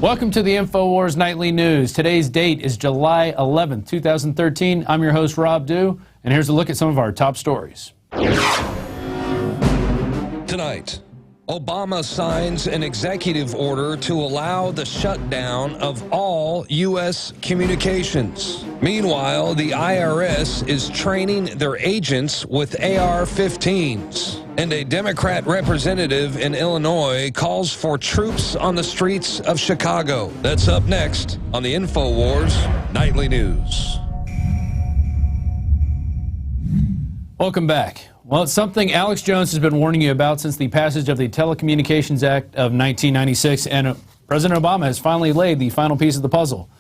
Welcome to the Infowars Nightly News. Today's date is July 11th, 2013. I'm your host, Rob Dew, and here's a look at some of our top stories. Tonight, Obama signs an executive order to allow the shutdown of all U.S. communications. Meanwhile, the IRS is training their agents with AR-15s. And a Democrat representative in Illinois calls for troops on the streets of Chicago. That's up next on the Infowars Nightly News. Welcome back. Well, it's something Alex Jones has been warning you about since the passage of the Telecommunications Act of 1996, and President Obama has finally laid the final piece of the puzzle.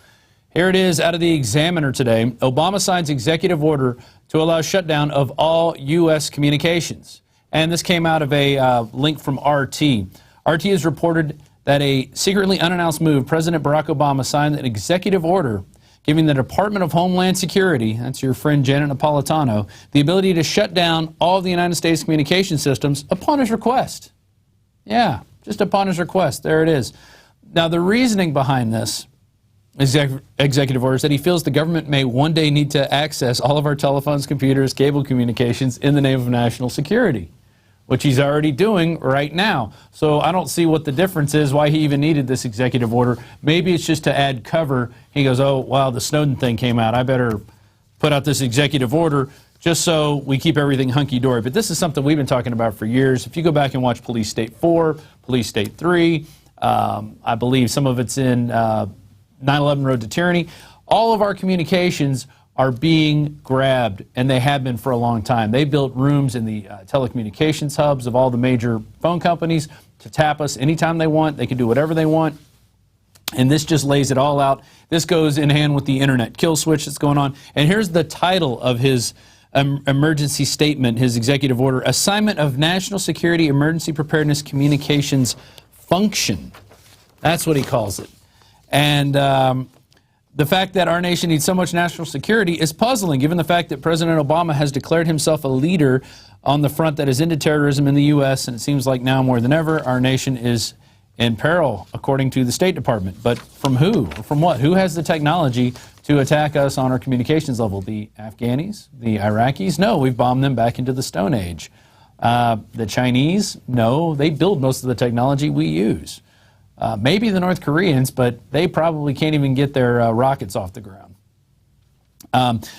Here it is out of the Examiner today. Obama signs executive order to allow shutdown of all U.S. communications. And this came out of a link from RT. RT has reported that a secretly unannounced move, President Barack Obama signed an executive order giving the Department of Homeland Security, that's your friend Janet Napolitano, the ability to shut down all of the United States communication systems upon his request. Yeah, just upon his request. There it is. Now, the reasoning behind this executive order is that he feels the government may one day need to access all of our telephones, computers, cable communications in the name of national security, which he's already doing right now. So I don't see what the difference is, why he even needed this executive order. Maybe it's just to add cover. He goes, oh, wow, the Snowden thing came out. I better put out this executive order just so we keep everything hunky-dory. But this is something we've been talking about for years. If you go back and watch Police State 4, Police State 3, I believe some of it's in 9/11 Road to Tyranny, all of our communications are being grabbed, and they have been for a long time. They built rooms in the telecommunications hubs of all the major phone companies to tap us anytime they want. They can do whatever they want, and this just lays it all out. This goes in hand with the internet kill switch that's going on. And here's the title of his emergency statement, his executive order: Assignment of National Security Emergency Preparedness Communications Function. That's what he calls it. And the fact that our nation needs so much national security is puzzling, given the fact that President Obama has declared himself a leader on the front that is into terrorism in the U.S., and it seems like now more than ever, our nation is in peril, according to the State Department. But from who? From what? Who has the technology to attack us on our communications level? The Afghanis? The Iraqis? No, we've bombed them back into the Stone Age. The Chinese? No, they build most of the technology we use. Maybe the North Koreans, but they probably can't even get their rockets off the ground.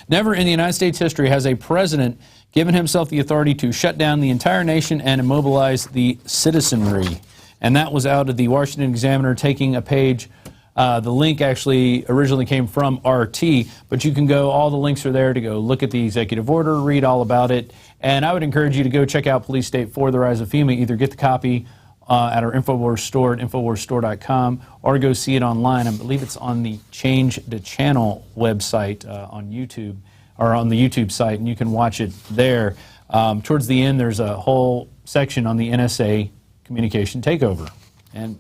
Never in the United States history has a president given himself the authority to shut down the entire nation and immobilize the citizenry. And that was out of the Washington Examiner, taking a page. The link actually originally came from RT, but you can go, all the links are there to go look at the executive order, read all about it. And I would encourage you to go check out Police State 4, The Rise of FEMA. Either get the copy at our Infowars store at InfowarsStore.com, or go see it online. I believe it's on the Change the Channel website on YouTube, or on the YouTube site, and you can watch it there. Towards the end, there's a whole section on the NSA communication takeover, and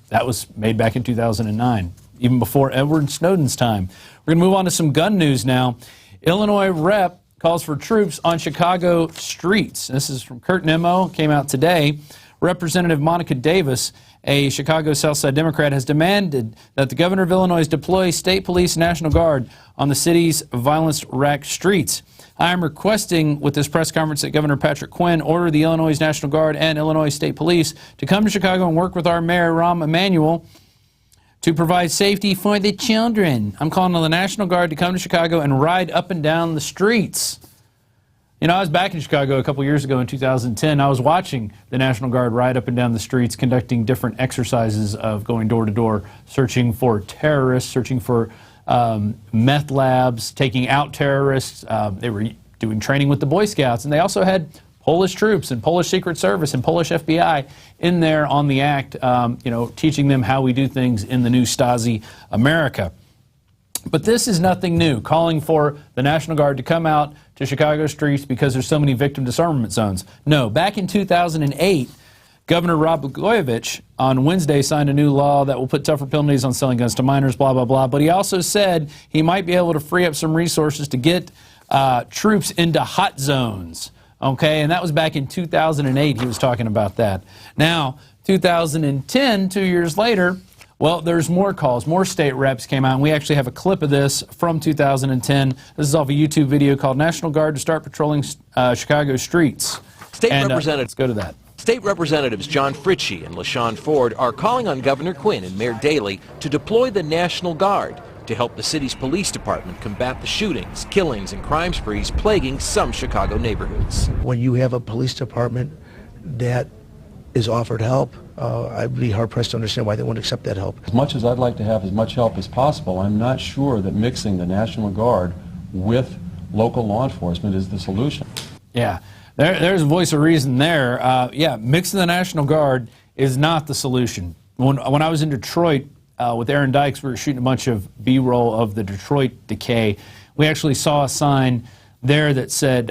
that was made back in 2009, even before Edward Snowden's time. We're going to move on to some gun news now. Illinois rep calls for troops on Chicago streets. This is from Kurt Nemo, came out today. Representative Monica Davis, a Chicago Southside Democrat, has demanded that the governor of Illinois deploy state police and National Guard on the city's violence-racked streets. I am requesting with this press conference that Governor Patrick Quinn order the Illinois National Guard and Illinois State Police to come to Chicago and work with our mayor, Rahm Emanuel, to provide safety for the children. I'm calling on the National Guard to come to Chicago and ride up and down the streets. You know, I was back in Chicago a couple years ago in 2010. I was watching the National Guard ride up and down the streets, conducting different exercises of going door to door, searching for terrorists, searching for meth labs, taking out terrorists. They were doing training with the Boy Scouts, and they also had Polish troops and Polish Secret Service and Polish FBI in there on the act, you know, teaching them how we do things in the new Stasi America. But this is nothing new, calling for the National Guard to come out to Chicago streets because there's so many victim disarmament zones. No, back in 2008, Governor Rod Blagojevich on Wednesday signed a new law that will put tougher penalties on selling guns to minors, blah, blah, blah. But he also said he might be able to free up some resources to get troops into hot zones. Okay, and that was back in 2008 he was talking about that. Now, 2010, 2 years later, Well, there's more calls. More state reps came out, and we actually have a clip of this from 2010. This is off a YouTube video called National Guard to Start Patrolling Chicago Streets. Let's go to that. State Representatives John Fritchie and LaShawn Ford are calling on Governor Quinn and Mayor Daley to deploy the National Guard to help the city's police department combat the shootings, killings, and crime sprees plaguing some Chicago neighborhoods. When you have a police department that is offered help, I'd be hard-pressed to understand why they wouldn't accept that help. As much as I'd like to have as much help as possible, I'm not sure that mixing the National Guard with local law enforcement is the solution. Yeah, there's a voice of reason there. Yeah, mixing the National Guard is not the solution. When I was in Detroit with Aaron Dykes, we were shooting a bunch of B-roll of the Detroit decay. We actually saw a sign there that said,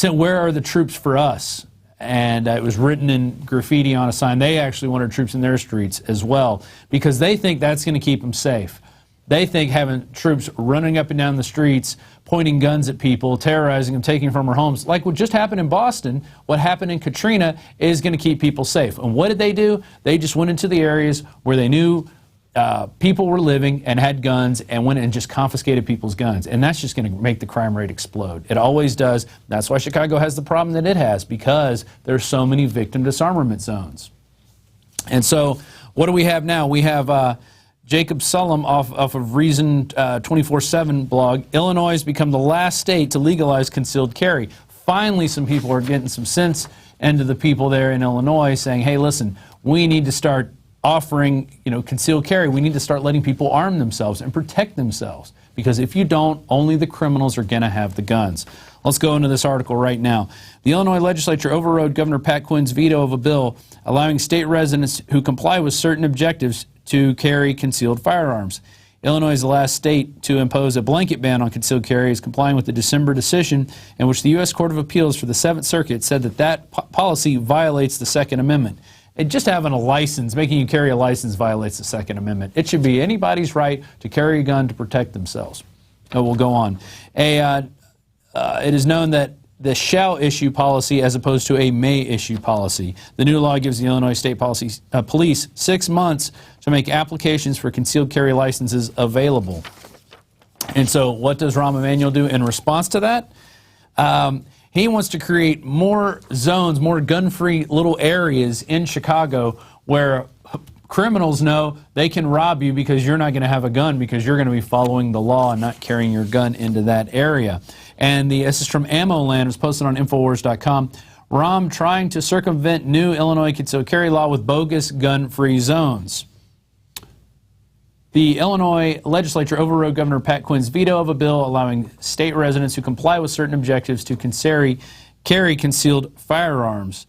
"Where are the troops for us?" And it was written in graffiti on a sign. They actually wanted troops in their streets as well because they think that's going to keep them safe. They think having troops running up and down the streets, pointing guns at people, terrorizing them, taking from their homes, like what just happened in Boston, what happened in Katrina, is going to keep people safe. And what did they do? They just went into the areas where they knew people were living and had guns and went and just confiscated people's guns. And that's just going to make the crime rate explode. It always does. That's why Chicago has the problem that it has, because there's so many victim disarmament zones. And so what do we have now? We have Jacob Sullum off of Reason 24/7 blog. Illinois has become the last state to legalize concealed carry. Finally, some people are getting some sense into the people there in Illinois saying, hey, listen, we need to start offering, concealed carry. We need to start letting people arm themselves and protect themselves, because if you don't, only the criminals are going to have the guns. Let's go into this article right now. The Illinois legislature overrode Governor Pat Quinn's veto of a bill allowing state residents who comply with certain objectives to carry concealed firearms. Illinois is the last state to impose a blanket ban on concealed carry, is complying with the December decision in which the U.S. Court of Appeals for the Seventh Circuit said that policy violates the Second Amendment. Just having a license, making you carry a license, violates the Second Amendment. It should be anybody's right to carry a gun to protect themselves. We'll go on. It is known that the shall issue policy as opposed to a may issue policy. The new law gives the Illinois State Police 6 months to make applications for concealed carry licenses available. And so what does Rahm Emanuel do in response to that? He wants to create more zones, more gun-free little areas in Chicago where criminals know they can rob you because you're not going to have a gun, because you're going to be following the law and not carrying your gun into that area. And this is from Ammo Land. It was posted on Infowars.com. Rahm trying to circumvent new Illinois concealed carry law with bogus gun free zones. The Illinois legislature overrode Governor Pat Quinn's veto of a bill allowing state residents who comply with certain objectives to carry concealed firearms.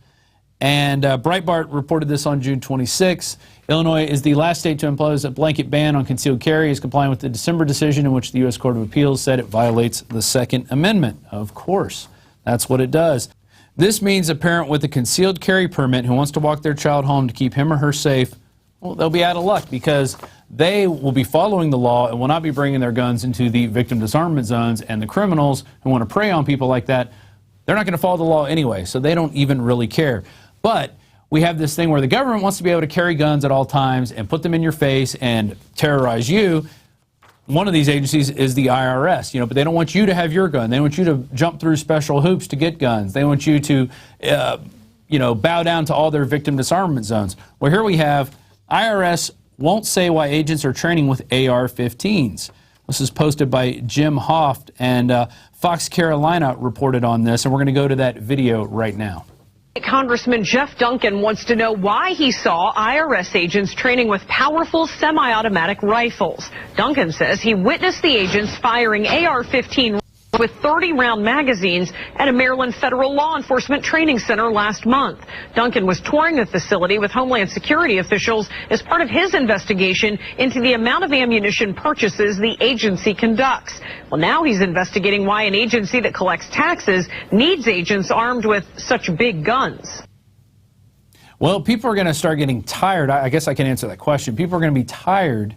And Breitbart reported this on June 26. Illinois is the last state to impose a blanket ban on concealed carry, is complying with the December decision in which the U.S. Court of Appeals said it violates the Second Amendment. Of course, that's what it does. This means a parent with a concealed carry permit who wants to walk their child home to keep him or her safe, well, they'll be out of luck, because they will be following the law and will not be bringing their guns into the victim disarmament zones. And the criminals who want to prey on people like that, they're not going to follow the law anyway, so they don't even really care. But we have this thing where the government wants to be able to carry guns at all times and put them in your face and terrorize you. One of these agencies is the IRS, but they don't want you to have your gun. They want you to jump through special hoops to get guns. They want you to, bow down to all their victim disarmament zones. Well, here we have IRS won't say why agents are training with AR-15s. This is posted by Jim Hoft, and Fox Carolina reported on this, and we're going to go to that video right now. Congressman Jeff Duncan wants to know why he saw IRS agents training with powerful semi-automatic rifles. Duncan says he witnessed the agents firing AR-15 with 30-round magazines at a Maryland federal law enforcement training center last month. Duncan was touring the facility with Homeland Security officials as part of his investigation into the amount of ammunition purchases the agency conducts. Well, now he's investigating why an agency that collects taxes needs agents armed with such big guns. Well, people are going to start getting tired. I guess I can answer that question. People are going to be tired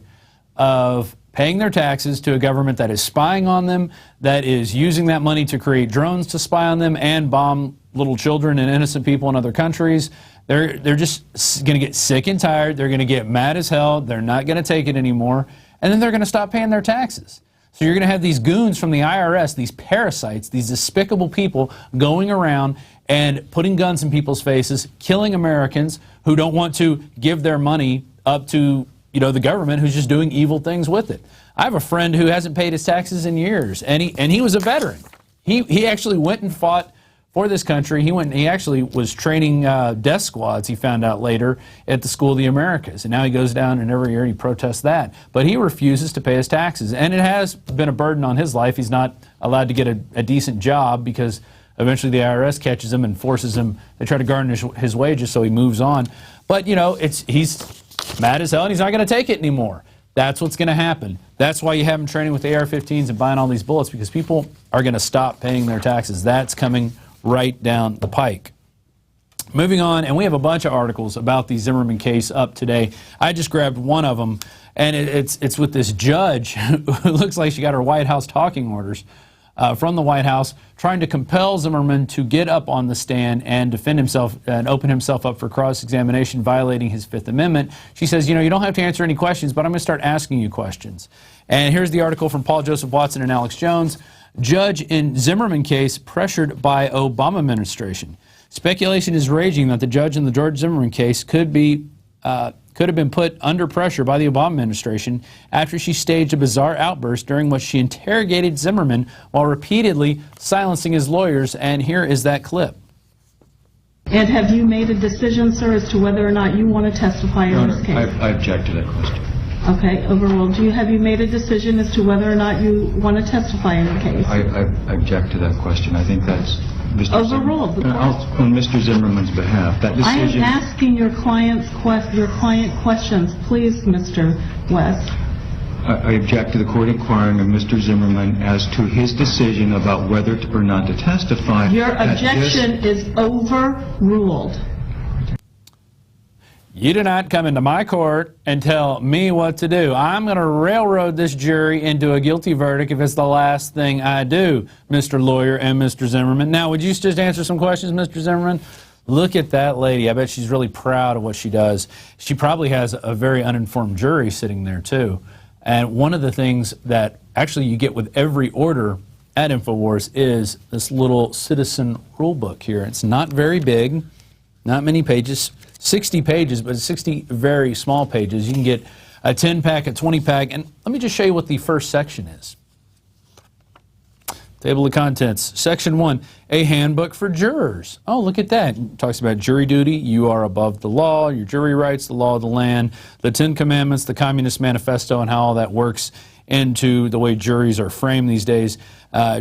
of paying their taxes to a government that is spying on them, that is using that money to create drones to spy on them and bomb little children and innocent people in other countries. They're just going to get sick and tired. They're going to get mad as hell. They're not going to take it anymore. And then they're going to stop paying their taxes. So you're going to have these goons from the IRS, these parasites, these despicable people going around and putting guns in people's faces, killing Americans who don't want to give their money up to, the government, who's just doing evil things with it. I have a friend who hasn't paid his taxes in years, and he was a veteran. He actually went and fought for this country. He actually was training death squads, he found out later, at the School of the Americas. And now he goes down and every year he protests that. But he refuses to pay his taxes. And it has been a burden on his life. He's not allowed to get a decent job because eventually the IRS catches him and forces him. They try to garnish his wages, so he moves on. But, he's mad as hell and he's not going to take it anymore. That's what's going to happen. That's why you have him training with AR-15s and buying all these bullets, because people are going to stop paying their taxes. That's coming right down the pike. Moving on, and we have a bunch of articles about the Zimmerman case up today. I just grabbed one of them, and it's with this judge who looks like she got her White House talking orders from the White House, trying to compel Zimmerman to get up on the stand and defend himself and open himself up for cross-examination, violating his Fifth Amendment. She says, you don't have to answer any questions, but I'm going to start asking you questions. And here's the article from Paul Joseph Watson and Alex Jones. Judge in Zimmerman case pressured by Obama administration. Speculation is raging that the judge in the George Zimmerman case could have been put under pressure by the Obama administration after she staged a bizarre outburst during which she interrogated Zimmerman while repeatedly silencing his lawyers. And here is that clip. And have you made a decision, sir, as to whether or not you want to testify in this case? I object to that question. Okay, overruled. Have you made a decision as to whether or not you want to testify in the case? I object to that question. I think that's overruled. On Mr. Zimmerman's behalf. That decision. I am asking your client questions, please, Mr. West. I object to the court inquiring of Mr. Zimmerman as to his decision about whether or not to testify. Your objection is overruled. You do not come into my court and tell me what to do. I'm going to railroad this jury into a guilty verdict if it's the last thing I do, Mr. Lawyer and Mr. Zimmerman. Now, would you just answer some questions, Mr. Zimmerman? Look at that lady. I bet she's really proud of what she does. She probably has a very uninformed jury sitting there, too. And one of the things that actually you get with every order at Infowars is this little citizen rule book here. It's not very big, not many pages. 60 pages, but 60 very small pages. You can get a 10-pack, a 20-pack, and let me just show you what the first section is. Table of contents. Section 1, a handbook for jurors. Oh, look at that. It talks about jury duty. You are above the law, your jury rights, the law of the land, the 10 Commandments, the Communist Manifesto, and how all that works into the way juries are framed these days.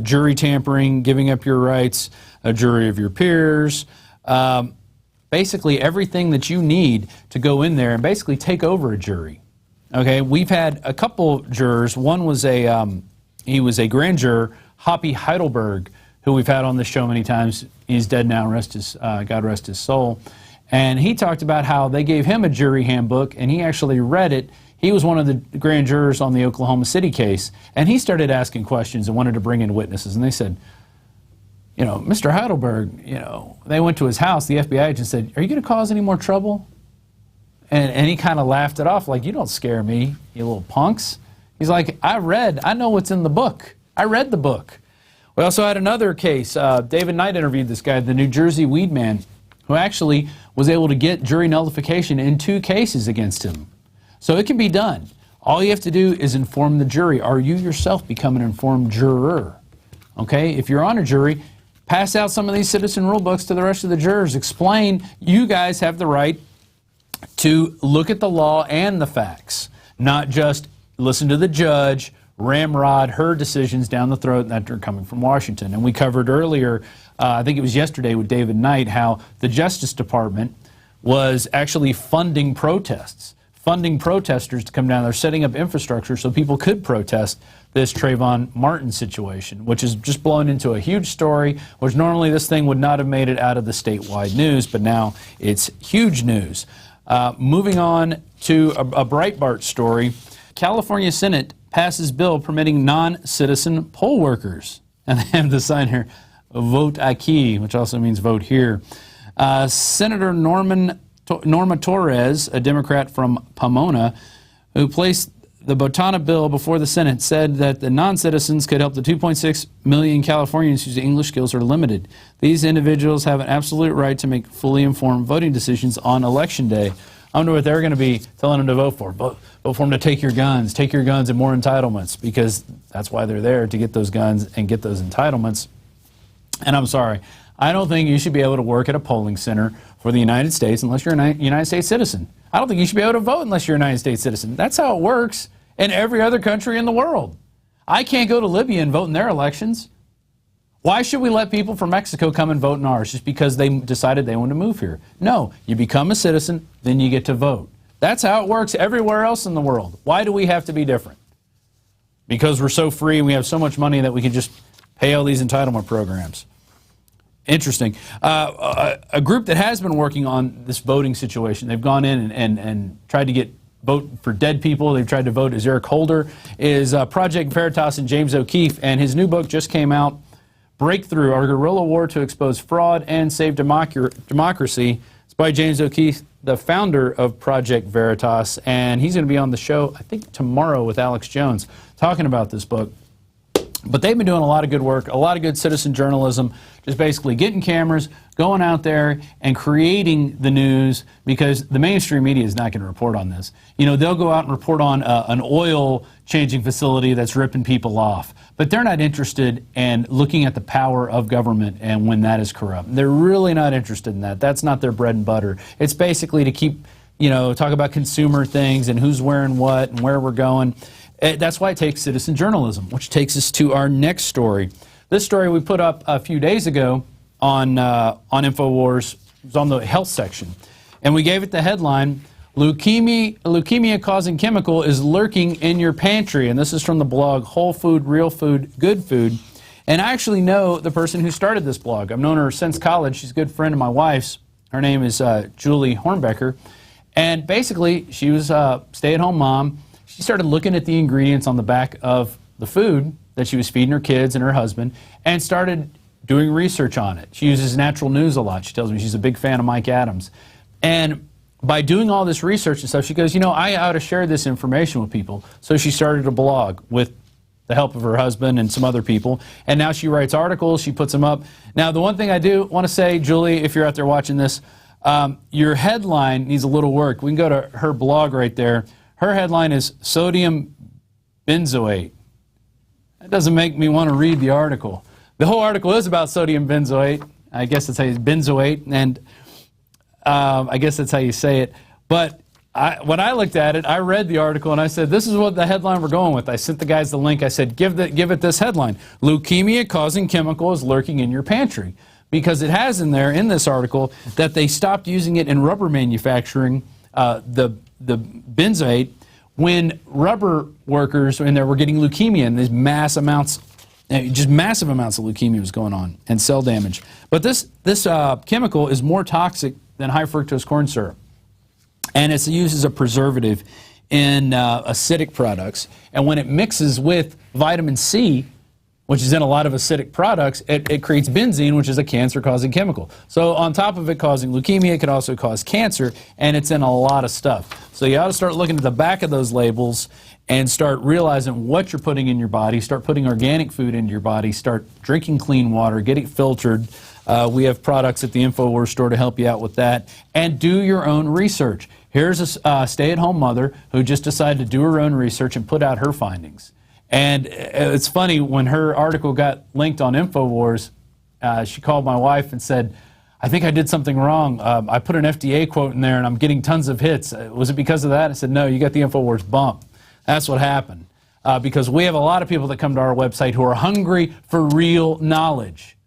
Jury tampering, giving up your rights, a jury of your peers. Basically everything that you need to go in there and basically take over a jury. Okay, we've had a couple jurors. One was he was a grand juror, Hoppy Heidelberg, who we've had on the show many times. He's dead now, God rest his soul. And he talked about how they gave him a jury handbook and he actually read it. He was one of the grand jurors on the Oklahoma City case, and he started asking questions and wanted to bring in witnesses, and they said, Mr. Heidelberg, they went to his house, the FBI agent said, are you going to cause any more trouble? And he kind of laughed it off like, you don't scare me, you little punks. He's like, I know what's in the book. I read the book. We also had another case. David Knight interviewed this guy, the New Jersey weed man, who actually was able to get jury nullification in 2 cases against him. So it can be done. All you have to do is inform the jury, or you yourself become an informed juror. Okay? If you're on a jury, pass out some of these citizen rule books to the rest of the jurors. Explain you guys have the right to look at the law and the facts, not just listen to the judge, ramrod her decisions down the throat that are coming from Washington. And we covered earlier, I think it was yesterday with David Knight, how the Justice Department was actually funding protests, funding protesters to come down there, setting up infrastructure so people could protest this Trayvon Martin situation, which is just blown into a huge story, which normally this thing would not have made it out of the statewide news, but now it's huge news. Moving on to a Breitbart story, California Senate passes bill permitting non-citizen poll workers. And they have the sign here, vote aquí, which also means vote here. Senator Norma Torres, a Democrat from Pomona, who placed the Botana bill before the Senate, said that the non-citizens could help the 2.6 million Californians whose English skills are limited. These individuals have an absolute right to make fully informed voting decisions on Election Day. I wonder what they're going to be telling them to vote for. Vote for them to take your guns and more entitlements, because that's why they're there, to get those guns and get those entitlements. And I'm sorry, I don't think you should be able to work at a polling center for the United States unless you're a United States citizen. I don't think you should be able to vote unless you're a United States citizen. That's how it works in every other country in the world. I can't go to Libya and vote in their elections. Why should we let people from Mexico come and vote in ours just because they decided they want to move here? No, you become a citizen, then you get to vote. That's how it works everywhere else in the world. Why do we have to be different? Because we're so free and we have so much money that we can just pay all these entitlement programs. Interesting. A group that has been working on this voting situation, they've gone in and tried to get vote for dead people. They've tried to vote as Eric Holder, is Project Veritas and James O'Keefe, and his new book just came out, Breakthrough, Our Guerrilla War to Expose Fraud and Save Democracy. It's by James O'Keefe, the founder of Project Veritas, and he's going to be on the show, I think, tomorrow with Alex Jones, talking about this book. But they've been doing a lot of good work, a lot of good citizen journalism, just basically getting cameras, going out there and creating the news, because the mainstream media is not going to report on this. You know, they'll go out and report on an oil changing facility that's ripping people off, but they're not interested in looking at the power of government and when that is corrupt. They're really not interested in that. That's not their bread and butter. It's basically to keep, you know, talk about consumer things and who's wearing what and where we're going. That's why it takes citizen journalism, which takes us to our next story. This story we put up a few days ago on Infowars. It was on the health section. And we gave it the headline, Leukemia-causing chemical is lurking in your pantry. And this is from the blog Whole Food, Real Food, Good Food. And I actually know the person who started this blog. I've known her since college. She's a good friend of my wife's. Her name is Julie Hornbecker. And basically, she was a stay-at-home mom. She started looking at the ingredients on the back of the food that she was feeding her kids and her husband, and started doing research on it. She uses Natural News a lot. She tells me she's a big fan of Mike Adams. And by doing all this research and stuff, she goes, you know, I ought to share this information with people. So she started a blog with the help of her husband and some other people. And now she writes articles. She puts them up. Now, the one thing I do want to say, Julie, if you're out there watching this, your headline needs a little work. We can go to her blog right there. Her headline is Sodium Benzoate. That doesn't make me want to read the article. The whole article is about sodium benzoate. I guess that's how you benzoate, and I guess that's how you say it. But when I looked at it, I read the article and I said, this is what the headline we're going with. I sent the guys the link. I said, give it this headline. Leukemia-causing chemical is lurking in your pantry. Because it has in there, in this article, that they stopped using it in rubber manufacturing, the benzoate, when rubber workers in there were getting leukemia, and these mass amounts, just massive amounts of leukemia was going on, and cell damage. But this chemical is more toxic than high fructose corn syrup, and it's used as a preservative in acidic products. And when it mixes with vitamin C, which is in a lot of acidic products, it creates benzene, which is a cancer-causing chemical. So on top of it causing leukemia, it can also cause cancer, and it's in a lot of stuff. So you ought to start looking at the back of those labels and start realizing what you're putting in your body, start putting organic food into your body, start drinking clean water, get it filtered. We have products at the Infowars store to help you out with that. And do your own research. Here's a stay-at-home mother who just decided to do her own research and put out her findings. And it's funny, when her article got linked on Infowars, she called my wife and said, I think I did something wrong. I put an FDA quote in there and I'm getting tons of hits. Was it because of that? I said, no, you got the Infowars bump. That's what happened. Because we have a lot of people that come to our website who are hungry for real knowledge.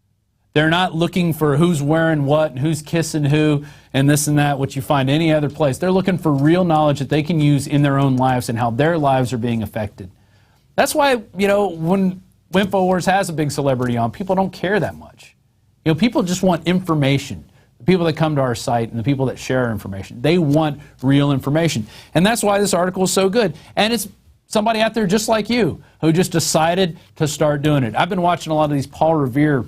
They're not looking for who's wearing what and who's kissing who and this and that, what you find any other place. They're looking for real knowledge that they can use in their own lives and how their lives are being affected. That's why, you know, when Infowars has a big celebrity on, people don't care that much. You know, people just want information. The people that come to our site and the people that share our information, they want real information. And that's why this article is so good. And it's somebody out there just like you who just decided to start doing it. I've been watching a lot of these Paul Revere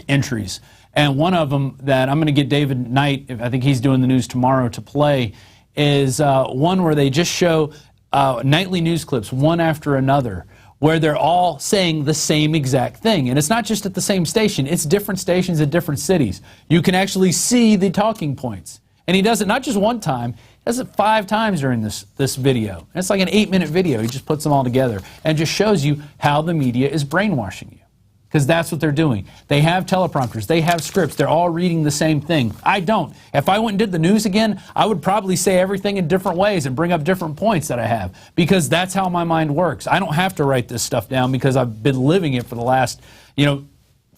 entries. And one of them that I'm going to get David Knight, I think he's doing the news tomorrow, to play, is one where they just show nightly news clips, one after another, where they're all saying the same exact thing. And it's not just at the same station, it's different stations at different cities. You can actually see the talking points. And he does it not just one time, he does it 5 times during this video. And it's like an 8-minute video. He just puts them all together and just shows you how the media is brainwashing you. Because that's what they're doing. They have teleprompters, they have scripts, they're all reading the same thing. I don't. If I went and did the news again, I would probably say everything in different ways and bring up different points that I have, because that's how my mind works. I don't have to write this stuff down because I've been living it for the last, 4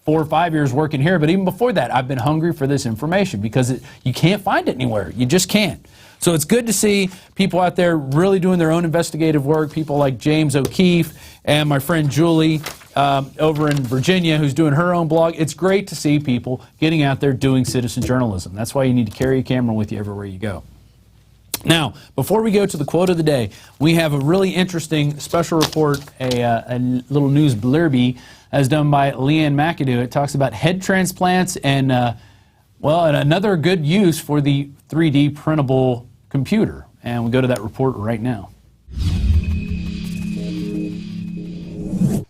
or 5 years working here, but even before that, I've been hungry for this information because you can't find it anywhere. You just can't. So it's good to see people out there really doing their own investigative work, people like James O'Keefe and my friend Julie over in Virginia, who's doing her own blog. It's great to see people getting out there doing citizen journalism. That's why you need to carry a camera with you everywhere you go. Now, before we go to the quote of the day, we have a really interesting special report, a little news blurby as done by Leanne McAdoo. It talks about head transplants and, and another good use for the 3D printable computer. And we go to that report right now.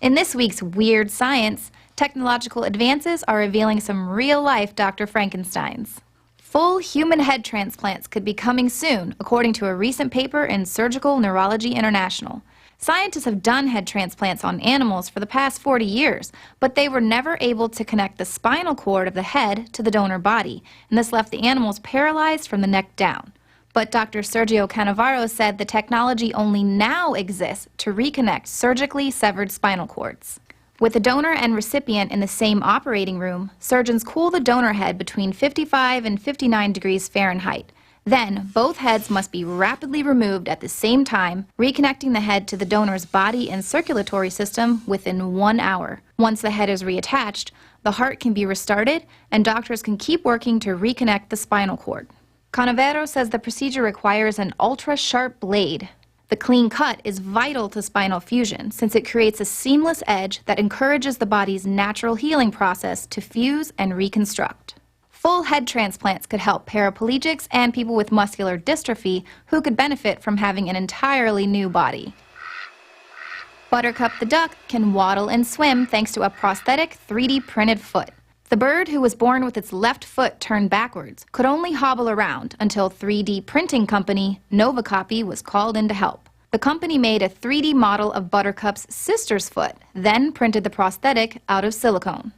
In this week's Weird Science, technological advances are revealing some real-life Dr. Frankensteins. Full human head transplants could be coming soon, according to a recent paper in Surgical Neurology International. Scientists have done head transplants on animals for the past 40 years, but they were never able to connect the spinal cord of the head to the donor body, and this left the animals paralyzed from the neck down. But Dr. Sergio Canavaro said the technology only now exists to reconnect surgically severed spinal cords. With the donor and recipient in the same operating room, surgeons cool the donor head between 55 and 59 degrees Fahrenheit. Then, both heads must be rapidly removed at the same time, reconnecting the head to the donor's body and circulatory system within 1 hour. Once the head is reattached, the heart can be restarted, and doctors can keep working to reconnect the spinal cord. Canavero says the procedure requires an ultra-sharp blade. The clean cut is vital to spinal fusion since it creates a seamless edge that encourages the body's natural healing process to fuse and reconstruct. Full head transplants could help paraplegics and people with muscular dystrophy who could benefit from having an entirely new body. Buttercup the duck can waddle and swim thanks to a prosthetic 3D printed foot. The bird, who was born with its left foot turned backwards, could only hobble around until 3D printing company Novacopy was called in to help. The company made a 3D model of Buttercup's sister's foot, then printed the prosthetic out of silicone.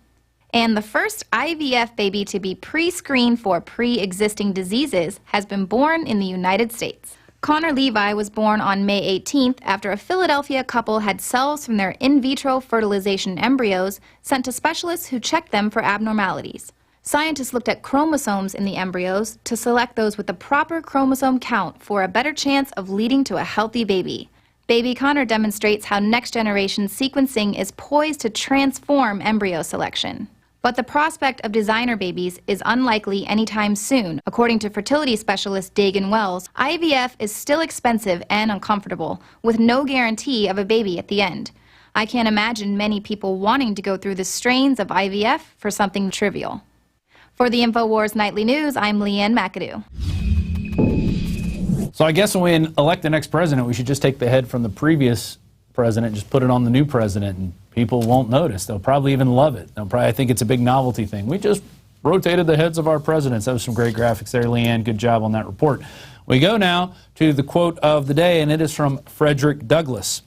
And the first IVF baby to be pre-screened for pre-existing diseases has been born in the United States. Connor Levi was born on May 18th after a Philadelphia couple had cells from their in vitro fertilization embryos sent to specialists who checked them for abnormalities. Scientists looked at chromosomes in the embryos to select those with the proper chromosome count for a better chance of leading to a healthy baby. Baby Connor demonstrates how next-generation sequencing is poised to transform embryo selection. But the prospect of designer babies is unlikely anytime soon. According to fertility specialist Dagan Wells, IVF is still expensive and uncomfortable, with no guarantee of a baby at the end. I can't imagine many people wanting to go through the strains of IVF for something trivial. For the Infowars Nightly News, I'm Leanne McAdoo. So I guess when we elect the next president, we should just take the head from the previous president and just put it on the new president, and people won't notice. They'll probably even love it. They'll probably think it's a big novelty thing. We just rotated the heads of our presidents. That was some great graphics there, Leanne. Good job on that report. We go now to the quote of the day, and it is from Frederick Douglass.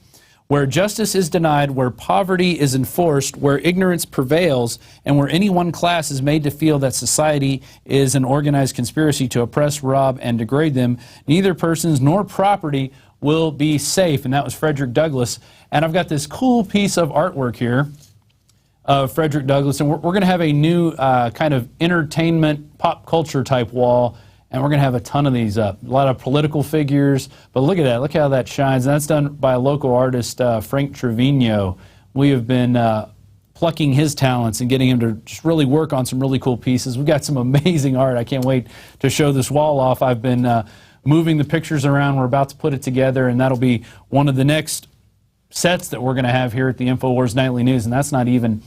Where justice is denied, where poverty is enforced, where ignorance prevails, and where any one class is made to feel that society is an organized conspiracy to oppress, rob, and degrade them, neither persons nor property will be safe. And that was Frederick Douglass. And I've got this cool piece of artwork here of Frederick Douglass, and we're going to have a new kind of entertainment, pop culture type wall, and we're going to have a ton of these up. A lot of political figures, but look at that. Look how that shines. And that's done by a local artist, Frank Trevino. We have been plucking his talents and getting him to just really work on some really cool pieces. We've got some amazing art. I can't wait to show this wall off. I've been moving the pictures around. We're about to put it together, and that'll be one of the next sets that we're going to have here at the Infowars Nightly News, and that's not even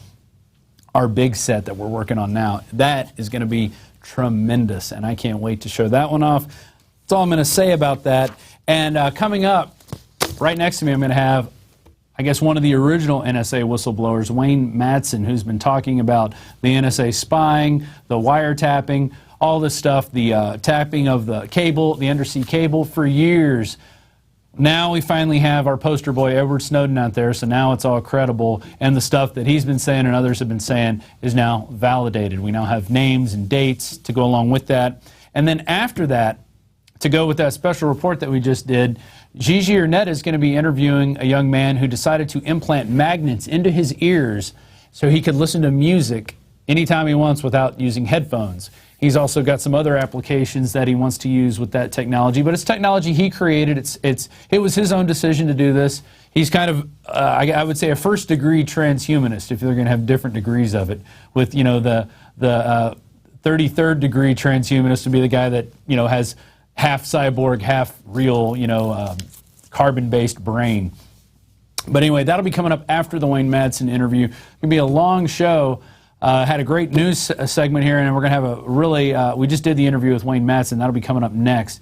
our big set that we're working on now. That is going to be tremendous, and I can't wait to show that one off. That's all I'm going to say about that. And coming up, right next to me, I'm going to have, I guess, one of the original NSA whistleblowers, Wayne Madsen, who's been talking about the NSA spying, the wiretapping, all this stuff, the tapping of the cable, the undersea cable for years. Now we finally have our poster boy Edward Snowden out there, so now it's all credible, and the stuff that he's been saying and others have been saying is now validated. We now have names and dates to go along with that. And then after that, to go with that special report that we just did, Gigi Arnett is going to be interviewing a young man who decided to implant magnets into his ears so he could listen to music anytime he wants without using headphones. He's also got some other applications that he wants to use with that technology, but it's technology he created. It was his own decision to do this. He's kind of, I would say, a first-degree transhumanist, if you're going to have different degrees of it. With, you know, the 33rd degree transhumanist would be the guy that, you know, has half cyborg, half real, you know, carbon-based brain. But anyway, that'll be coming up after the Wayne Madsen interview. It's going to be a long show. Had a great news segment here, and we're going to have a really, we just did the interview with Wayne Madsen. That'll be coming up next.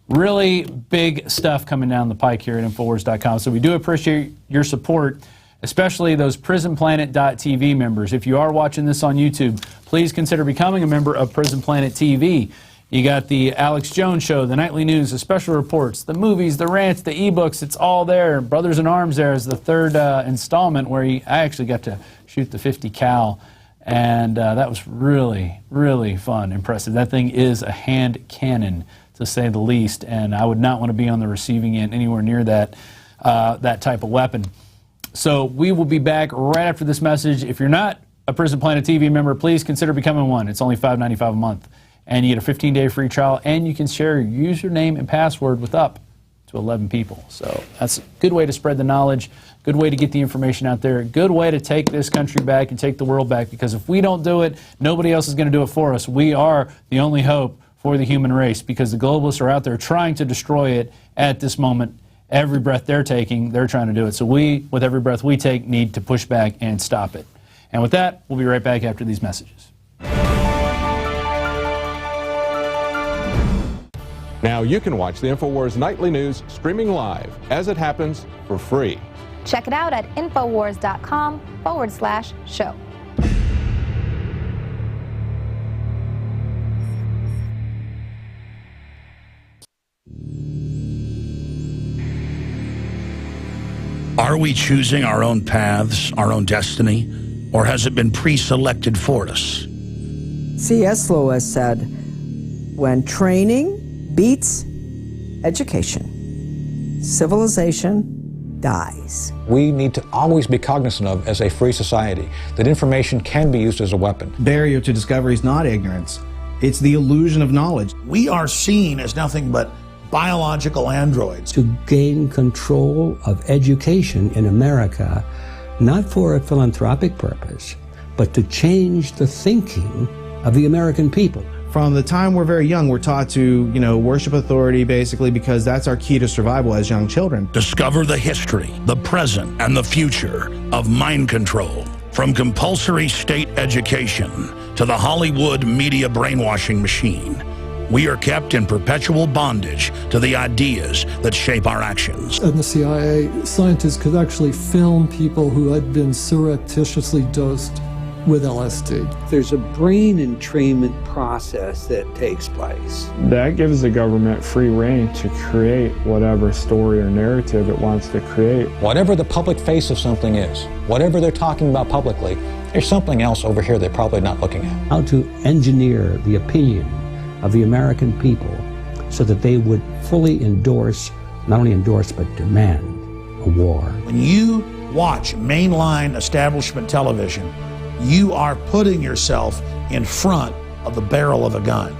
Really big stuff coming down the pike here at Infowars.com. So we do appreciate your support, especially those PrisonPlanet.tv members. If you are watching this on YouTube, please consider becoming a member of Prison Planet TV. You got the Alex Jones Show, the nightly news, the special reports, the movies, the rants, the ebooks. It's all there. Brothers in Arms there is the third installment where I actually got to shoot the 50 cal. And that was really, really fun, impressive. That thing is a hand cannon, to say the least, and I would not want to be on the receiving end anywhere near that, that type of weapon. So we will be back right after this message. If you're not a Prison Planet TV member, please consider becoming one. It's only $5.95 a month, and you get a 15-day free trial, and you can share your username and password with up to 11 people. So that's a good way to spread the knowledge, good way to get the information out there, good way to take this country back and take the world back, because if we don't do it, nobody else is going to do it for us. We are the only hope for the human race, because the globalists are out there trying to destroy it at this moment. Every breath they're taking, they're trying to do it. So we, with every breath we take, need to push back and stop it. And with that, we'll be right back after these messages. Now you can watch the Infowars Nightly News streaming live as it happens for free. Check it out at Infowars.com/show. Are we choosing our own paths, our own destiny, or has it been pre-selected for us? C.S. Lewis said, when training beats education, civilization dies. We need to always be cognizant of, as a free society, that information can be used as a weapon. Barrier to discovery is not ignorance. It's the illusion of knowledge. We are seen as nothing but biological androids. To gain control of education in America, not for a philanthropic purpose, but to change the thinking of the American people. From the time we're very young, we're taught to, worship authority, basically, because that's our key to survival as young children. Discover the history, the present, and the future of mind control. From compulsory state education to the Hollywood media brainwashing machine, we are kept in perpetual bondage to the ideas that shape our actions. And the CIA scientists could actually film people who had been surreptitiously dosed with LSD. There's a brain entrainment process that takes place. That gives the government free rein to create whatever story or narrative it wants to create. Whatever the public face of something is, whatever they're talking about publicly, there's something else over here they're probably not looking at. How to engineer the opinion of the American people so that they would fully endorse, not only endorse, but demand a war. When you watch mainline establishment television, you are putting yourself in front of the barrel of a gun.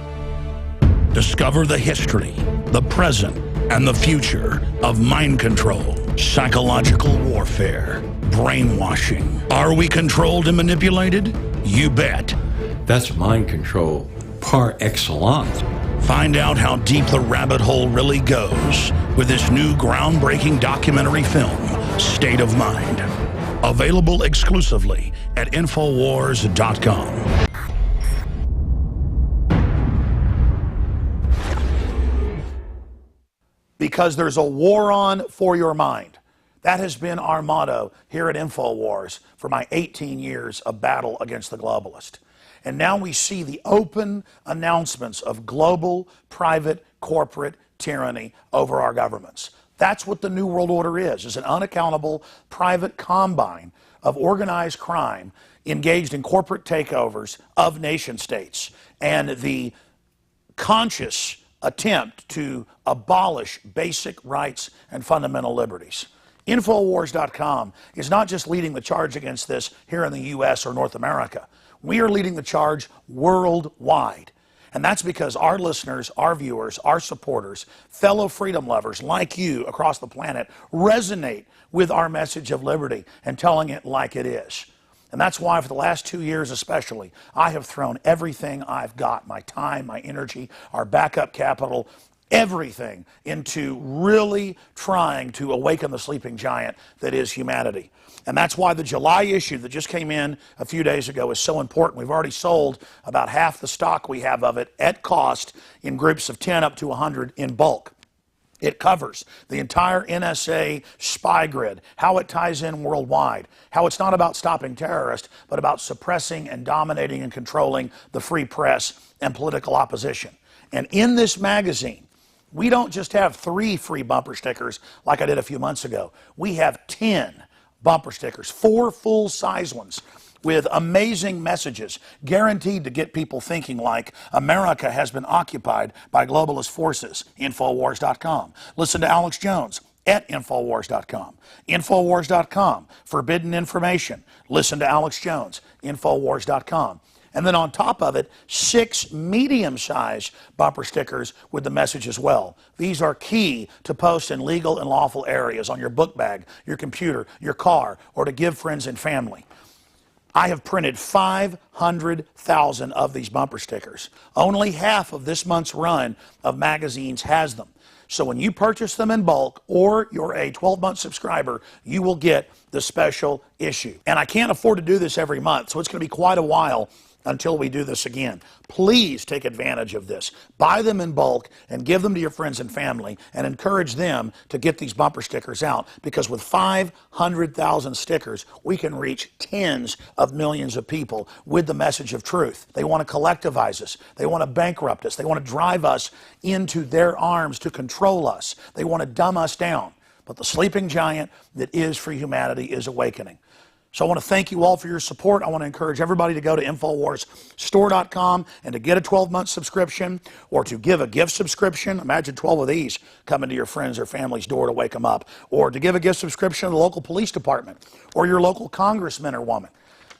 Discover the history, the present, and the future of mind control, psychological warfare, brainwashing. Are we controlled and manipulated? You bet. That's mind control par excellence. Find out how deep the rabbit hole really goes with this new groundbreaking documentary film, State of Mind. Available exclusively at Infowars.com. Because there's a war on for your mind. That has been our motto here at Infowars for my 18 years of battle against the globalist. And now we see the open announcements of global, private, corporate tyranny over our governments. That's what the New World Order is an unaccountable private combine of organized crime engaged in corporate takeovers of nation states and the conscious attempt to abolish basic rights and fundamental liberties. Infowars.com is not just leading the charge against this here in the U.S. or North America. We are leading the charge worldwide. And that's because our listeners, our viewers, our supporters, fellow freedom lovers like you across the planet resonate with our message of liberty and telling it like it is. And that's why for the last 2 years especially, I have thrown everything I've got, my time, my energy, our backup capital, everything into really trying to awaken the sleeping giant that is humanity. And that's why the July issue that just came in a few days ago is so important. We've already sold about half the stock we have of it at cost in groups of 10 up to 100 in bulk. It covers the entire NSA spy grid, how it ties in worldwide, how it's not about stopping terrorists, but about suppressing and dominating and controlling the free press and political opposition. And in this magazine, we don't just have 3 free bumper stickers like I did a few months ago. We have 10 bumper stickers, 4 full-size ones with amazing messages guaranteed to get people thinking like America has been occupied by globalist forces. Infowars.com. Listen to Alex Jones at Infowars.com. Infowars.com. Forbidden information. Listen to Alex Jones. Infowars.com. And then on top of it, 6 medium-sized bumper stickers with the message as well. These are key to post in legal and lawful areas on your book bag, your computer, your car, or to give friends and family. I have printed 500,000 of these bumper stickers. Only half of this month's run of magazines has them. So when you purchase them in bulk or you're a 12-month subscriber, you will get the special issue. And I can't afford to do this every month, so it's going to be quite a while until we do this again. Please take advantage of this. Buy them in bulk and give them to your friends and family and encourage them to get these bumper stickers out, because with 500,000 stickers, we can reach tens of millions of people with the message of truth. They want to collectivize us. They want to bankrupt us. They want to drive us into their arms to control us. They want to dumb us down. But the sleeping giant that is free humanity is awakening. So I want to thank you all for your support. I want to encourage everybody to go to InfoWarsStore.com and to get a 12-month subscription or to give a gift subscription. Imagine 12 of these coming to your friends or family's door to wake them up. Or to give a gift subscription to the local police department or your local congressman or woman.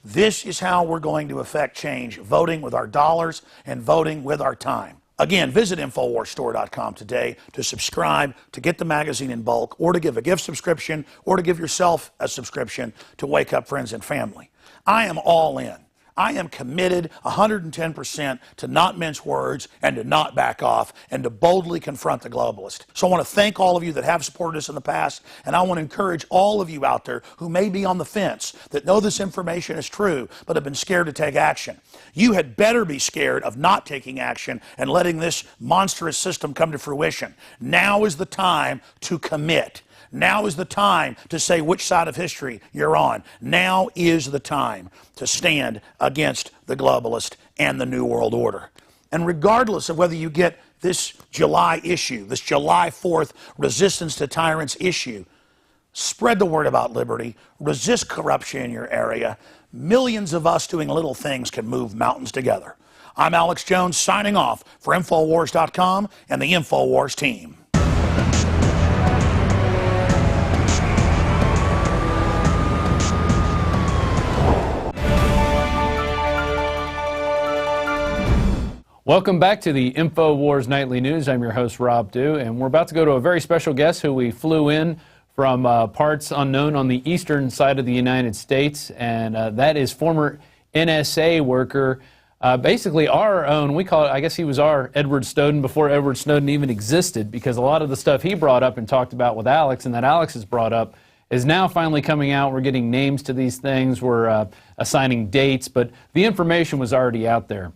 This is how we're going to affect change, voting with our dollars and voting with our time. Again, visit InfoWarsStore.com today to subscribe, to get the magazine in bulk, or to give a gift subscription, or to give yourself a subscription to wake up friends and family. I am all in. I am committed 110% to not mince words and to not back off and to boldly confront the globalist. So I want to thank all of you that have supported us in the past, and I want to encourage all of you out there who may be on the fence, that know this information is true, but have been scared to take action. You had better be scared of not taking action and letting this monstrous system come to fruition. Now is the time to commit. Now is the time to say which side of history you're on. Now is the time to stand against the globalist and the New World Order. And regardless of whether you get this July issue, this July 4th Resistance to Tyrants issue, spread the word about liberty, resist corruption in your area. Millions of us doing little things can move mountains together. I'm Alex Jones signing off for Infowars.com and the Infowars team. Welcome back to the Infowars Nightly News. I'm your host, Rob Dew, and we're about to go to a very special guest who we flew in from parts unknown on the eastern side of the United States, and that is former NSA worker, basically our own, we call it, I guess he was our Edward Snowden before Edward Snowden even existed, because a lot of the stuff he brought up and talked about with Alex and that Alex has brought up is now finally coming out. We're getting names to these things. We're assigning dates, but the information was already out there.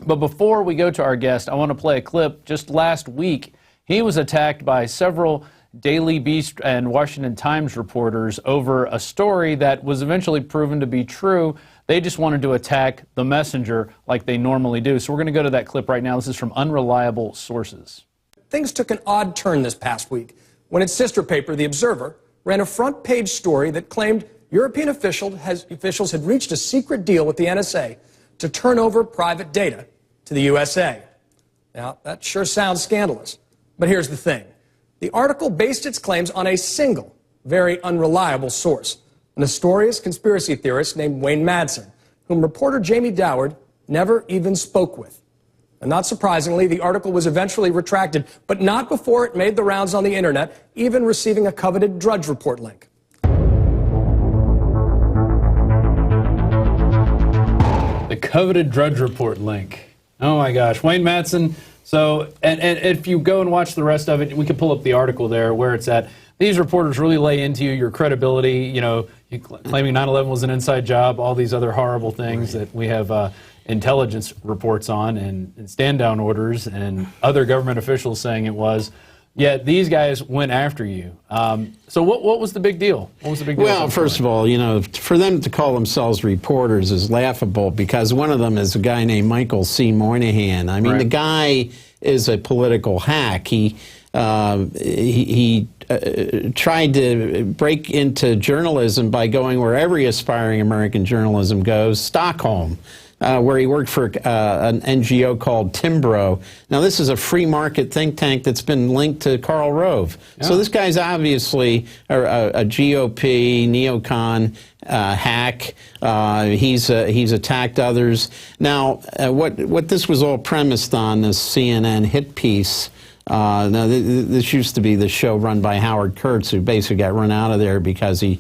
But before we go to our guest, I want to play a clip. Just last week, he was attacked by several Daily Beast and Washington Times reporters over a story that was eventually proven to be true. They just wanted to attack the messenger like they normally do. So we're going to go to that clip right now. This is from unreliable sources. Things took an odd turn this past week when its sister paper, The Observer, ran a front-page story that claimed European officials had reached a secret deal with the NSA to turn over private data to the USA. Now, that sure sounds scandalous, but here's the thing. The article based its claims on a single, very unreliable source, an notorious conspiracy theorist named Wayne Madsen, whom reporter Jamie Doward never even spoke with. And not surprisingly, the article was eventually retracted, but not before it made the rounds on the internet, even receiving a coveted Drudge Report link. The coveted Drudge Report link. Oh my gosh, Wayne Madsen. So, and if you go and watch the rest of it, we can pull up the article there where it's at. These reporters really lay into your credibility, you know, claiming 9/11 was an inside job, all these other horrible things that we have intelligence reports on and stand-down orders and other government officials saying it was. Yet these guys went after you. So what was the big deal? What was the big deal? Well, first of all, you know, for them to call themselves reporters is laughable because one of them is a guy named Michael C. Moynihan. I mean, the guy is a political hack. He tried to break into journalism by going where every aspiring American journalism goes, Stockholm. Where he worked for an NGO called Timbro. Now, this is a free market think tank that's been linked to Karl Rove. Yeah. So this guy's obviously a GOP, neocon hack. He's attacked others. Now, what this was all premised on, this CNN hit piece, now this used to be the show run by Howard Kurtz, who basically got run out of there because he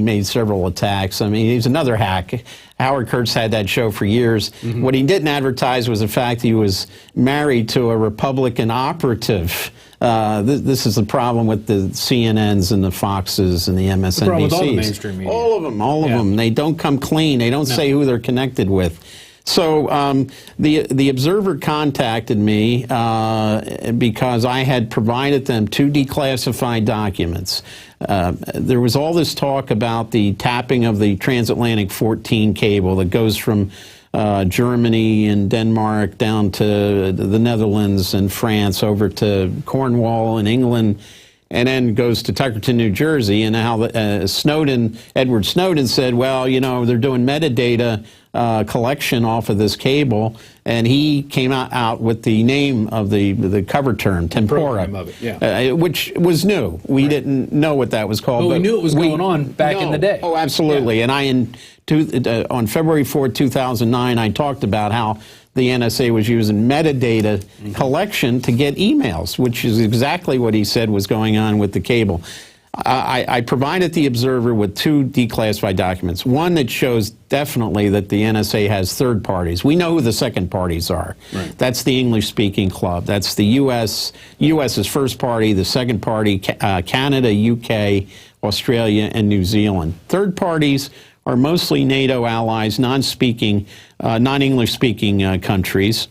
made several attacks. I mean, he's another hack. Howard Kurtz had that show for years. Mm-hmm. What he didn't advertise was the fact he was married to a Republican operative. This is the problem with the CNNs and the Foxes and the MSNBCs. The problem with all the mainstream media. All of them. They don't come clean. They don't say who they're connected with. So the Observer contacted me because I had provided them 2 declassified documents. There was all this talk about the tapping of the transatlantic 14 cable that goes from Germany and Denmark down to the Netherlands and France over to Cornwall and England, and then goes to Tuckerton, New Jersey, and how Edward Snowden said, well, you know, they're doing metadata collection off of this cable, and he came out with the name of the cover term, tempora, which was new. We didn't know what that was called. But we knew it was going on back in the day. Oh, absolutely. Yeah. And on February 4, 2009, I talked about how the NSA was using metadata collection to get emails, which is exactly what he said was going on with the cable. I provided the Observer with 2 declassified documents. One that shows definitely that the NSA has third parties. We know who the second parties are. Right. That's the English-speaking club. That's the U.S.'s first party, the second party, Canada, UK, Australia, and New Zealand. Third parties are mostly NATO allies, non-English-speaking countries.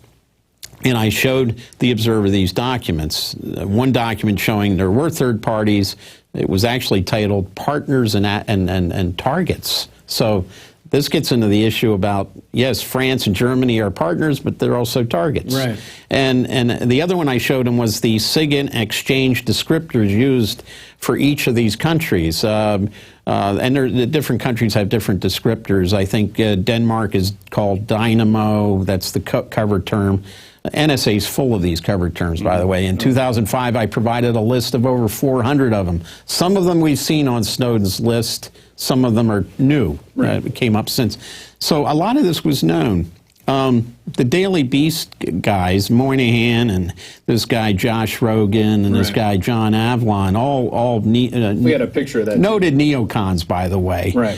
And I showed the Observer these documents. One document showing there were third parties. It was actually titled Partners and Targets. So this gets into the issue about, yes, France and Germany are partners, but they're also targets. Right. And the other one I showed him was the SIGINT exchange descriptors used for each of these countries. And the different countries have different descriptors. I think Denmark is called Dynamo. That's the cover term. NSA is full of these cover terms, by the way. In 2005, I provided a list of over 400 of them. Some of them we've seen on Snowden's list. Some of them are new. Right. It came up since. So a lot of this was known. The Daily Beast guys, Moynihan and this guy Josh Rogan and this guy John Avlon, we had a picture of that. Noted neocons, by the way. Right.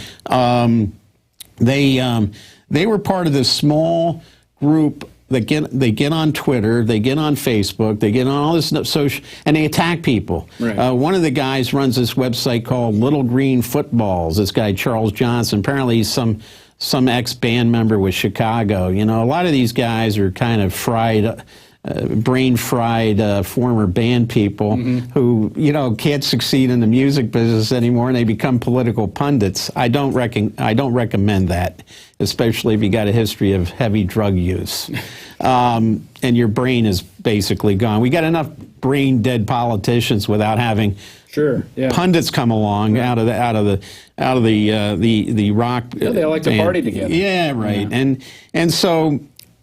They were part of this small group they get on Twitter, they get on Facebook, they get on all this social, and they attack people. Right. One of the guys runs this website called Little Green Footballs. This guy Charles Johnson. Apparently, he's some ex-band member with Chicago. You know, a lot of these guys are kind of fried. Brain-fried former band people who, you know, can't succeed in the music business anymore, and they become political pundits. I don't recommend that, especially if you got a history of heavy drug use, and your brain is basically gone. We got enough brain-dead politicians without having pundits come along out of the rock. Yeah, they like to party together. Yeah, right. Yeah. And so.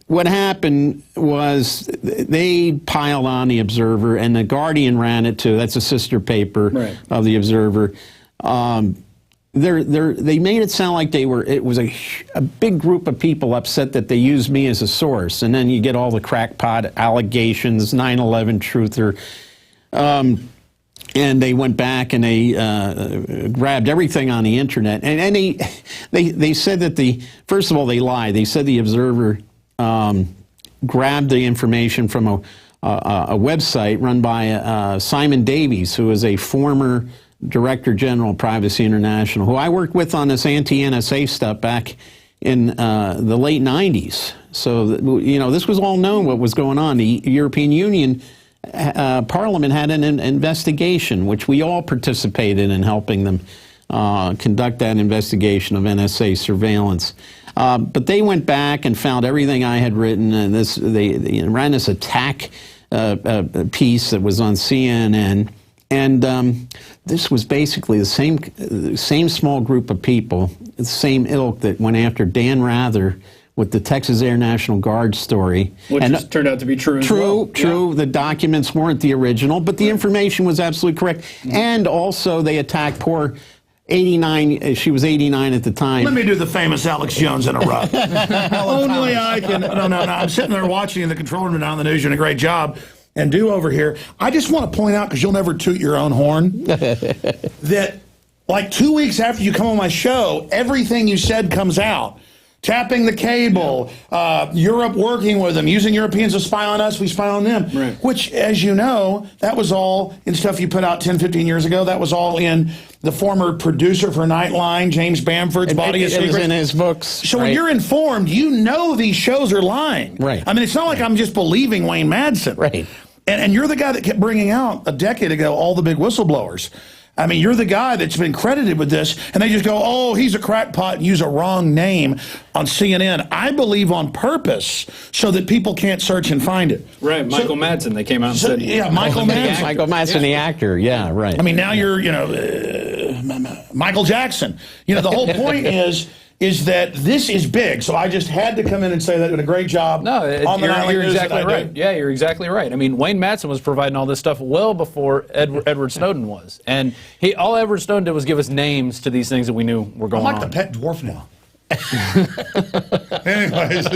What happened was they piled on the Observer, and the Guardian ran it too. That's a sister paper of the Observer. They made it sound like it was a big group of people upset that they used me as a source, and then you get all the crackpot allegations, 9/11 truther. And they went back and they grabbed everything on the internet, and they said that first of all they lied. They said the Observer grabbed the information from a website run by Simon Davies, who is a former Director General of Privacy International, who I worked with on this anti-NSA stuff back in the late 90s. So, you know, this was all known what was going on. The European Union Parliament had an investigation, which we all participated in helping them conduct that investigation of NSA surveillance. But they went back and found everything I had written, and they ran this attack piece that was on CNN, and this was basically the same small group of people, the same ilk that went after Dan Rather with the Texas Air National Guard story. Which turned out to be true as well. True. Yeah. The documents weren't the original, but the information was absolutely correct. And also they attacked poor 89, she was 89 at the time. Let me do the famous Alex Jones interrupt. Only I can. No. I'm sitting there watching in the control room on the news. You're doing a great job. And do over here. I just want to point out, because you'll never toot your own horn, that like 2 weeks after you come on my show, everything you said comes out. Tapping the cable, Europe working with them, using Europeans to spy on us, we spy on them. Right. Which, as you know, that was all in stuff you put out 10, 15 years ago. That was all in the former producer for Nightline, James Bamford's Body of Secrets. It was in his books. So when you're informed, you know these shows are lying. Right. I mean, it's not like I'm just believing Wayne Madsen. Right. And you're the guy that kept bringing out a decade ago all the big whistleblowers. I mean, you're the guy that's been credited with this, and they just go, oh, he's a crackpot, and use a wrong name on CNN. I believe on purpose so that people can't search and find it. Right, Michael Madsen, they came out and said. Yeah, Michael Madsen. Michael Madsen, the actor, yeah, right. I mean, now you're, you know, Michael Jackson. You know, the whole point is that this is big. So I just had to come in and say that. Did a great job. No, on the you're exactly right. Yeah, you're exactly right. I mean, Wayne Madsen was providing all this stuff well before Edward Snowden was, and all Edward Snowden did was give us names to these things that we knew were going on. I'm like the pet dwarf now. Anyways,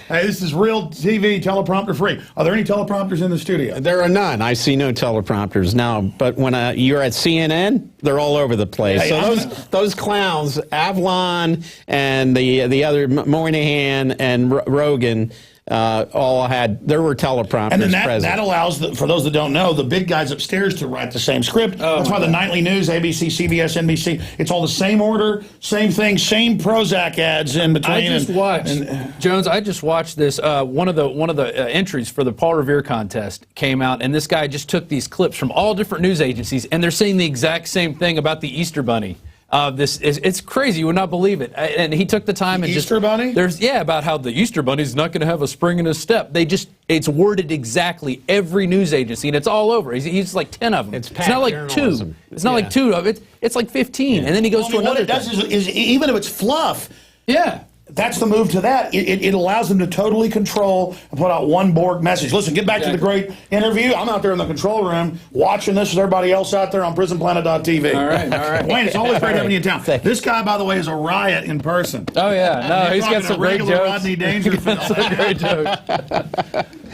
hey, this is real TV, teleprompter free. Are there any teleprompters in the studio? There are none. I see no teleprompters now. But when you're at CNN, they're all over the place. Hey, so those clowns, Avalon and the other Moynihan and Rogan, all there were teleprompters and then present. That allows, for those that don't know, the big guys upstairs to write the same script. That's why the nightly news, ABC, CBS, NBC, it's all the same order, same thing, same Prozac ads in between. I just watched, Jones, I just watched this, one of the entries for the Paul Revere contest came out, and this guy just took these clips from all different news agencies, and they're saying the exact same thing about the Easter Bunny. It's crazy. You would not believe it. And he took the time and Easter Bunny? About how the Easter Bunny's not going to have a spring in his step. It's worded exactly every news agency, and it's all over. He's like 10 of them. It's not like two. It's not like two of it. It's like 15. And then he goes to another. What it does is even if it's fluff. Yeah. That's the move to that. It allows them to totally control and put out one Borg message. Listen, get back to the great interview. I'm out there in the control room watching this with everybody else out there on PrisonPlanet.tv. All right. Wayne, it's always great having you in town. This guy, by the way, is a riot in person. Oh, yeah. No, he's got some great jokes. Rodney Dangerfield. Great jokes.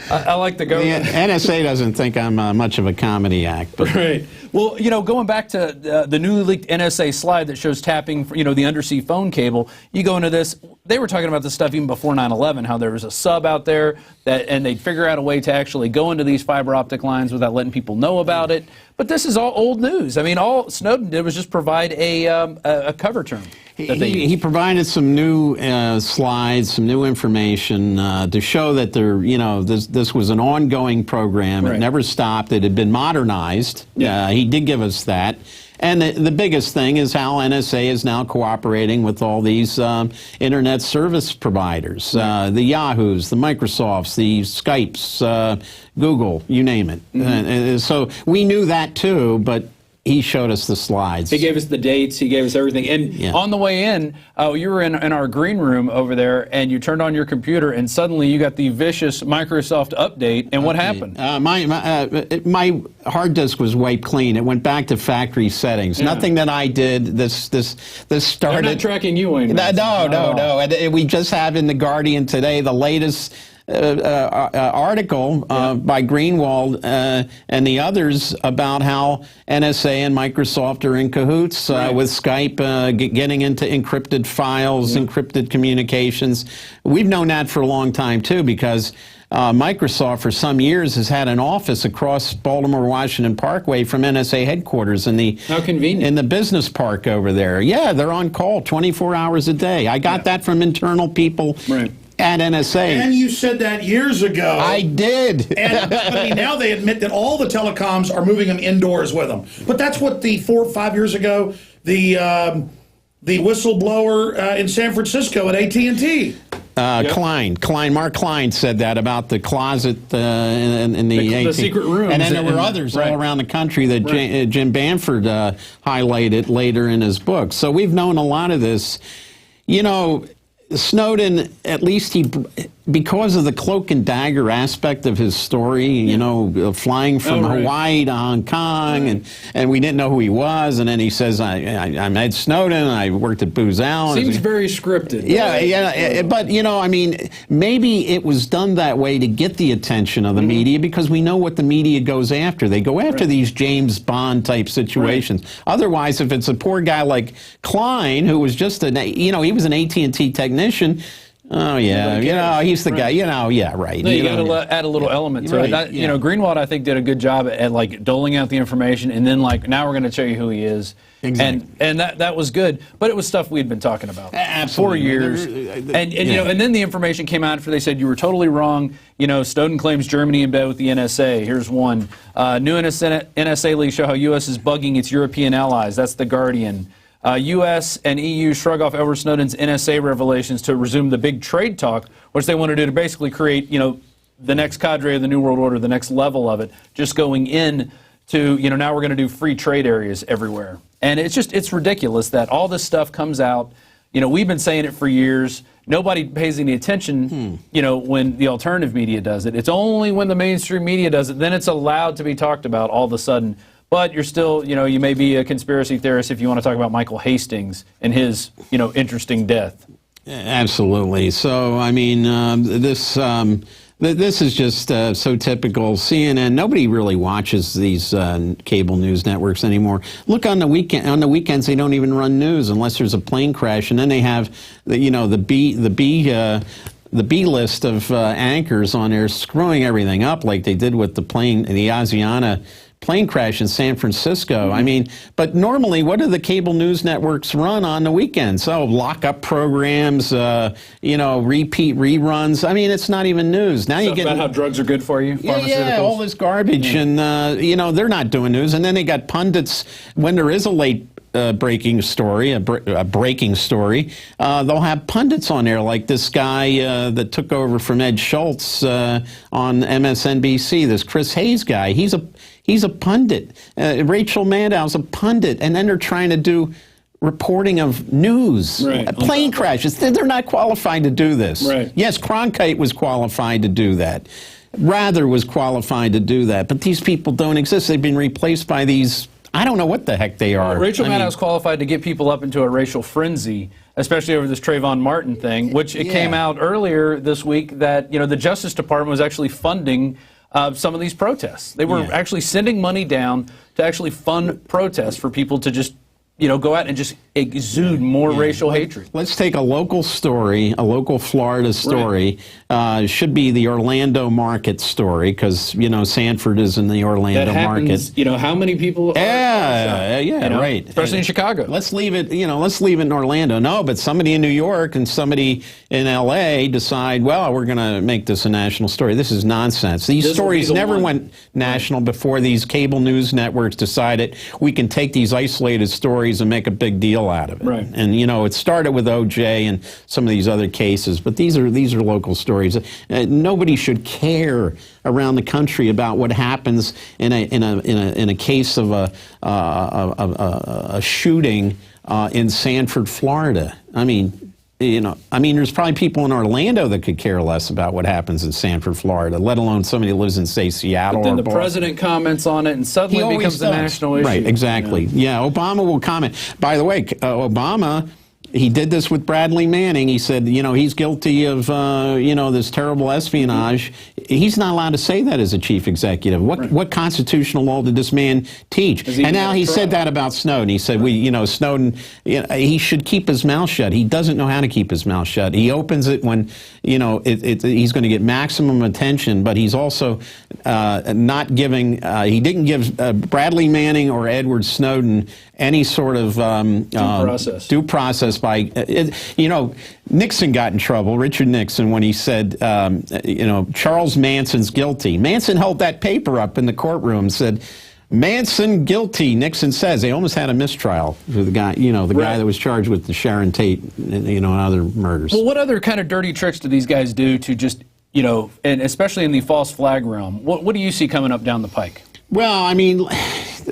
I like the government. The NSA doesn't think I'm much of a comedy act. But. Right. Well, going back to the newly leaked NSA slide that shows tapping, the undersea phone cable, you go into this, they were talking about this stuff even before 9/11, how there was a sub out there, and they'd figure out a way to actually go into these fiber optic lines without letting people know about it. But this is all old news. I mean, all Snowden did was just provide a cover term. He provided some new slides, some new information to show that this was an ongoing program. Right. It never stopped. It had been modernized. Yeah. He did give us that. And the biggest thing is how NSA is now cooperating with all these internet service providers, the Yahoos, the Microsofts, the Skypes, Google, you name it. Mm-hmm. So we knew that too, but he showed us the slides. He gave us the dates. He gave us everything. And on the way in, you were in our green room over there, and you turned on your computer, and suddenly you got the vicious Microsoft update. And what happened? My hard disk was wiped clean. It went back to factory settings. Yeah. Nothing that I did. This started. They're not tracking you, Wayne Madsen. No. And we just have in the Guardian today the latest article by Greenwald and the others about how NSA and Microsoft are in cahoots with Skype getting into encrypted files, encrypted communications. We've known that for a long time too, because Microsoft for some years has had an office across Baltimore-Washington Parkway from NSA headquarters in the How convenient. In the business park over there. Yeah, they're on call 24 hours a day. I got that from internal people. Right. At NSA. And you said that years ago. I did. And I mean, now they admit that all the telecoms are moving them indoors with them. But that's what 4 or 5 years ago, the whistleblower in San Francisco at AT&T. Mark Klein said that about the closet in the secret rooms. And then there were others all around the country that Jim Bamford highlighted later in his book. So we've known a lot of this. Snowden, at least because of the cloak and dagger aspect of his story, flying from Hawaii to Hong Kong, and we didn't know who he was, and then he says, I'm Ed Snowden, I worked at Booz Allen. Seems very scripted. Yeah, but, I mean, maybe it was done that way to get the attention of the media, because we know what the media goes after. They go after these James Bond-type situations. Otherwise, if it's a poor guy like Klein, who was just he was an AT&T technician. Oh, yeah, he's the guy, No, you got to add a little element to it. Greenwald, I think, did a good job at, doling out the information, and then, now we're going to show you who he is. Exactly. And that was good, but it was stuff we had been talking about for years. And then the information came out after they said you were totally wrong. Snowden claims Germany in bed with the NSA. Here's one. New NSA leaks show how U.S. is bugging its European allies. That's The Guardian. U.S. and EU shrug off Edward Snowden's NSA revelations to resume the big trade talk, which they want to do to basically create, the next cadre of the New World Order, the next level of it, just going in to, now we're going to do free trade areas everywhere. And it's ridiculous that all this stuff comes out. We've been saying it for years. Nobody pays any attention, when the alternative media does it. It's only when the mainstream media does it, then it's allowed to be talked about all of a sudden. But you're still, you may be a conspiracy theorist if you want to talk about Michael Hastings and his, interesting death. Absolutely. So, I mean, this is just so typical. CNN, nobody really watches these cable news networks anymore. Look, on the weekends, they don't even run news unless there's a plane crash, and then they have, the B list of anchors on there screwing everything up like they did with the Asiana plane crash in San Francisco. I mean, but normally, what do the cable news networks run on the weekends? Oh, lock-up programs, repeat reruns. I mean, it's not even news. Now you get about how drugs are good for you. Yeah, all this garbage, and they're not doing news. And then they got pundits when there is a late breaking story, a breaking story. They'll have pundits on there, like this guy that took over from Ed Schultz on MSNBC. This Chris Hayes guy. He's a pundit. Rachel Maddow's a pundit, and then they're trying to do reporting of news, plane crashes. They're not qualified to do this. Right. Yes, Cronkite was qualified to do that. Rather was qualified to do that, but these people don't exist. They've been replaced by these I don't know what the heck they are. Rachel Maddow's qualified to get people up into a racial frenzy, especially over this Trayvon Martin thing, which it came out earlier this week that the Justice Department was actually funding some of these protests. They were actually sending money down to actually fund protests for people to just go out and just exude more racial hatred. Let's take a local story, a local Florida story. Should be the Orlando market story, because, Sanford is in the Orlando market. How many people are right. Especially in Chicago. Let's leave it, let's leave it in Orlando. No, but somebody in New York and somebody in L.A. decide, well, we're going to make this a national story. This is nonsense. These stories never went national before these cable news networks decided we can take these isolated stories and make a big deal out of it. Right. And it started with O.J. and some of these other cases, but these are local stories. Nobody should care around the country about what happens in a case of a shooting in Sanford, Florida. I mean, there's probably people in Orlando that could care less about what happens in Sanford, Florida, let alone somebody who lives in, say, Seattle. But then or the Boston. president comments on it, and suddenly it becomes a national issue. Right, exactly. Yeah, Obama will comment. By the way, Obama, he did this with Bradley Manning. He said, he's guilty of, this terrible espionage. He's not allowed to say that as a chief executive. What constitutional law did this man teach? And now he said that about Snowden. He said, Snowden, he should keep his mouth shut. He doesn't know how to keep his mouth shut. He opens it when, he's going to get maximum attention, but he's also not giving, he didn't give Bradley Manning or Edward Snowden any sort of due process by, Nixon got in trouble, Richard Nixon, when he said, Charles Manson's guilty. Manson held that paper up in the courtroom and said, Manson guilty, Nixon says. They almost had a mistrial for the guy, guy that was charged with the Sharon Tate, and other murders. Well, what other kind of dirty tricks do these guys do to just, and especially in the false flag realm? What do you see coming up down the pike? Well, I mean,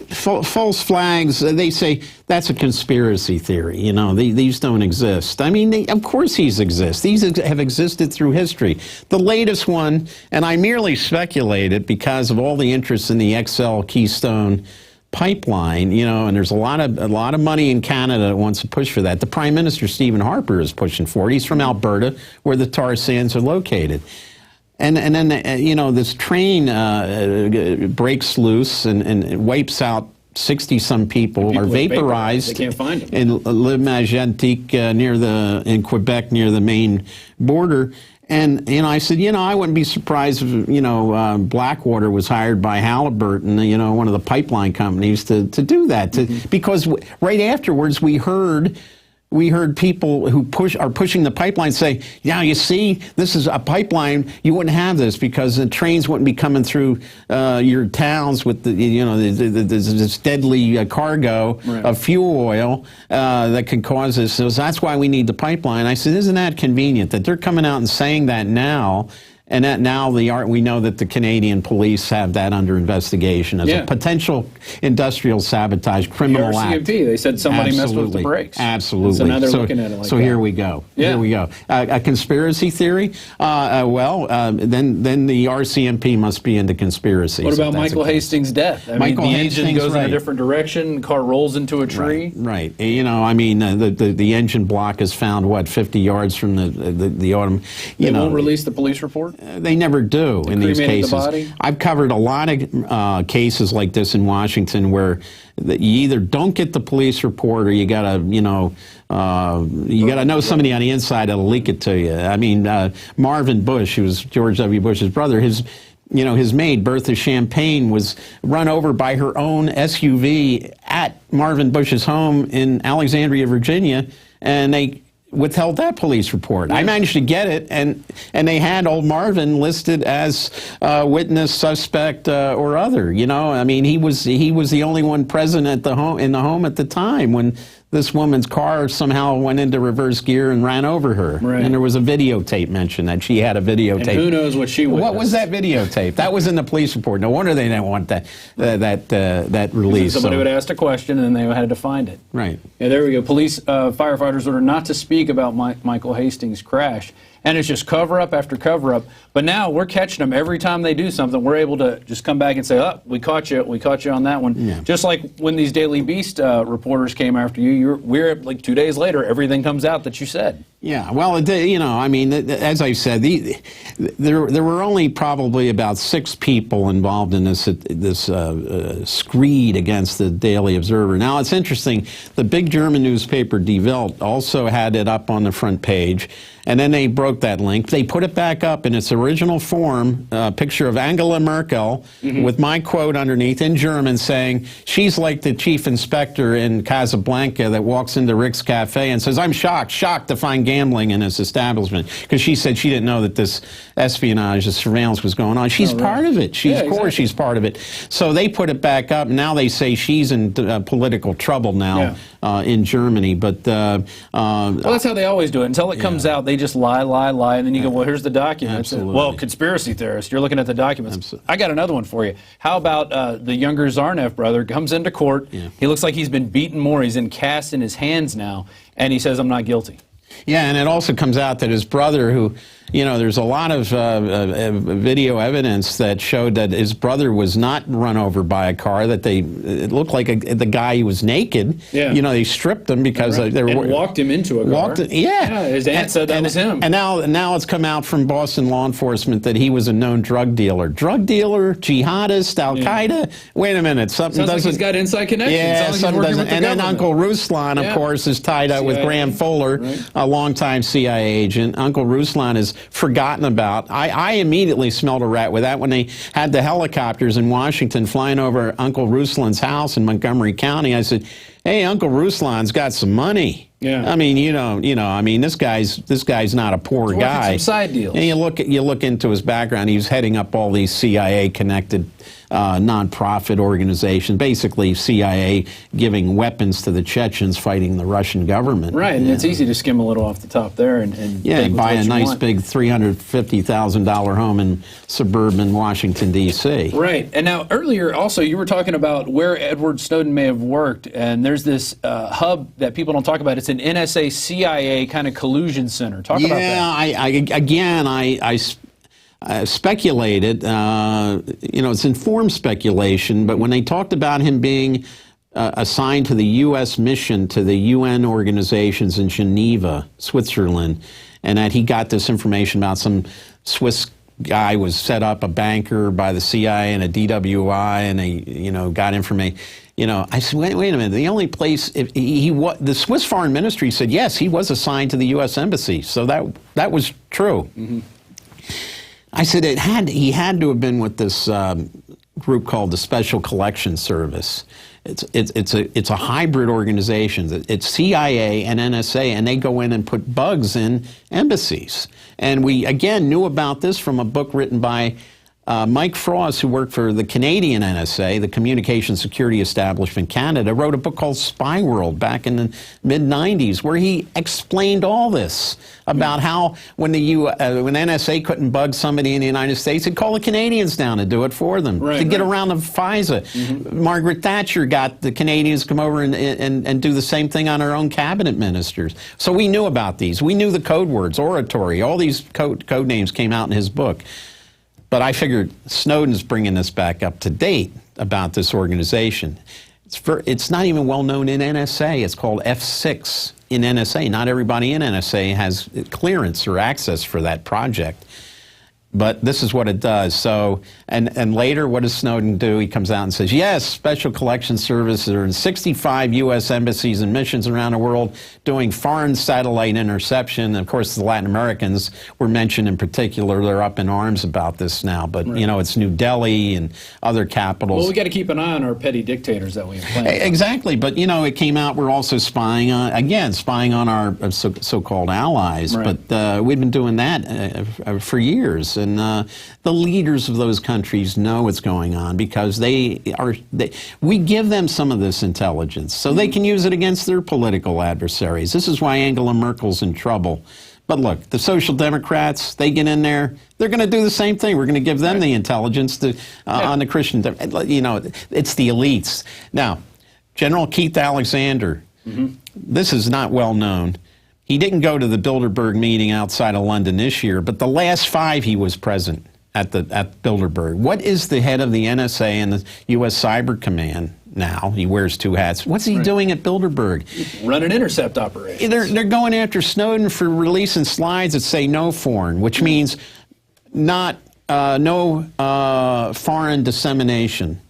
false flags, they say that's a conspiracy theory. These don't exist. I mean, of course these exist. These have existed through history. The latest one, and I merely speculated because of all the interest in the XL Keystone pipeline, and there's a lot of money in Canada that wants to push for that. The Prime Minister, Stephen Harper, is pushing for it. He's from Alberta, where the tar sands are located. And then, this train breaks loose and wipes out 60-some people are vaporized. They can't find them. In Le Magentic in Quebec, near the Maine border. And I said, I wouldn't be surprised if, Blackwater was hired by Halliburton, one of the pipeline companies, to do that. Because right afterwards we heard people who are pushing the pipeline say, yeah, you see, this is a pipeline. You wouldn't have this because the trains wouldn't be coming through your towns with this deadly cargo of fuel oil that could cause this. So that's why we need the pipeline. I said, isn't that convenient that they're coming out and saying that now? And that now we know that the Canadian police have that under investigation as a potential industrial sabotage criminal act. They said somebody messed with the brakes. Absolutely. So now they're looking at it like that. So here we go. Yeah. Here we go. A conspiracy theory? Then the RCMP must be into conspiracies. What about Michael Hastings' death? I mean, the engine goes in a different direction, the car rolls into a tree. Right. The engine block is found, 50 yards from the autumn. They won't release the police report? They never do in these cases. The body? I've covered a lot of cases like this in Washington where you either don't get the police report or you gotta, know somebody on the inside that'll leak it to you. I mean, Marvin Bush, who was George W. Bush's brother, his maid, Bertha Champagne, was run over by her own SUV at Marvin Bush's home in Alexandria, Virginia, and they withheld that police report. I managed to get it, and they had old Marvin listed as witness, suspect, or other. I mean, he was the only one present at in the home at the time when this woman's car somehow went into reverse gear and ran over her. Right. And there was a videotape mentioned that she had a videotape. And who knows what she witnessed. What was that videotape? That was in the police report. No wonder they didn't want that release. Somebody would ask a question and they had to find it. Right. Yeah, there we go. Police firefighters ordered not to speak about Michael Hastings' crash. And it's just cover up after cover up. But now we're catching them every time they do something. We're able to just come back and say, oh, we caught you on that one. Yeah. Just like when these Daily Beast reporters came after you, we're like 2 days later, everything comes out that you said. Yeah, well, you know, I mean, as I said, there were only probably about 6 people involved in this screed against the Daily Observer. Now, it's interesting. The big German newspaper Die Welt also had it up on the front page, and then they broke that link. They put it back up in its original form, a picture of Angela Merkel with my quote underneath in German saying, she's like the chief inspector in Casablanca that walks into Rick's Cafe and says, I'm shocked to find gambling in his establishment, because she said she didn't know that this espionage, this surveillance was going on. She's part of it. Of course she's part of it. So they put it back up. Now they say she's in political trouble now in Germany. But well, that's how they always do it. Until it comes out, they just lie, and then you go, well, here's the documents. Absolutely. Well, conspiracy theorist, you're looking at the documents. I got another one for you. How about the younger Zarnev brother comes into court. He looks like he's been beaten more. He's in cast in his hands now, and he says, I'm not guilty. Yeah, and it also comes out that his brother, who, you know, there's a lot of video evidence that showed that his brother was not run over by a car, that it looked like the guy was naked. Yeah. You know, they stripped him because they were... And walked him into a car. His aunt said that was him. And now it's come out from Boston law enforcement that he was a known drug dealer. Drug dealer, jihadist, Al-Qaeda? Wait a minute, something Sounds doesn't... like he's got inside connections. Yeah, something doesn't... And then Uncle Ruslan, of course, is tied up with Graham Fuller, a longtime CIA agent. Uncle Ruslan is forgotten about. I immediately smelled a rat with that when they had the helicopters in Washington flying over Uncle Ruslan's house in Montgomery County. I said, hey, Uncle Ruslan's got some money. Yeah. I mean, you know, I mean, this guy's not a poor guy. Some side deals. And you look into his background. He was heading up all these CIA-connected nonprofit organizations, basically CIA giving weapons to the Chechens fighting the Russian government. Right, and it's easy to skim a little off the top there and buy a nice big $350,000 home in suburban Washington, D.C. Right, and now earlier also you were talking about where Edward Snowden may have worked, and there's this hub that people don't talk about. It's an NSA CIA kind of collusion center. Talk about that. I speculated, you know, it's informed speculation, but when they talked about him being assigned to the U.S. mission to the UN organizations in Geneva, Switzerland, and that he got this information about some Swiss guy was set up a banker by the CIA and a DWI, and they, you know, got information. You know, I said, wait a minute. The only place the Swiss Foreign Ministry said yes, he was assigned to the U.S. Embassy, so that was true. Mm-hmm. I said he had to have been with this group called the Special Collections Service. It's a hybrid organization. It's CIA and NSA, and they go in and put bugs in embassies. And we again knew about this from a book written by Mike Frost, who worked for the Canadian NSA, the Communication Security Establishment Canada, wrote a book called Spy World back in the mid-90s, where he explained all this about how when NSA couldn't bug somebody in the United States, they'd call the Canadians down to do it for them, to get around the FISA. Mm-hmm. Margaret Thatcher got the Canadians to come over and do the same thing on her own cabinet ministers. So we knew about these. We knew the code words, oratory, all these code names came out in his book. But I figured Snowden's bringing this back up to date about this organization. It's not even well known in NSA. It's called F6 in NSA. Not everybody in NSA has clearance or access for that project. But this is what it does. So, and later, what does Snowden do? He comes out and says, yes, Special Collections Services are in 65 U.S. embassies and missions around the world doing foreign satellite interception. And of course, the Latin Americans were mentioned in particular. They're up in arms about this now. But, you know, it's New Delhi and other capitals. Well, we got to keep an eye on our petty dictators that we implant. Exactly. But, you know, it came out we're also spying on our so-called allies. Right. But we've been doing that for years. And the leaders of those countries know what's going on because we give them some of this intelligence so they can use it against their political adversaries. This is why Angela Merkel's in trouble. But look, the Social Democrats, they get in there, they're going to do the same thing. We're going to give them the intelligence on the Christian, you know, it's the elites. Now, General Keith Alexander, this is not well known. He didn't go to the Bilderberg meeting outside of London this year, but the last 5 he was present at Bilderberg. What is the head of the NSA and the U.S. Cyber Command now? He wears 2 hats. What's he doing at Bilderberg? Run an intercept operation. They're going after Snowden for releasing slides that say no foreign, which means no foreign dissemination.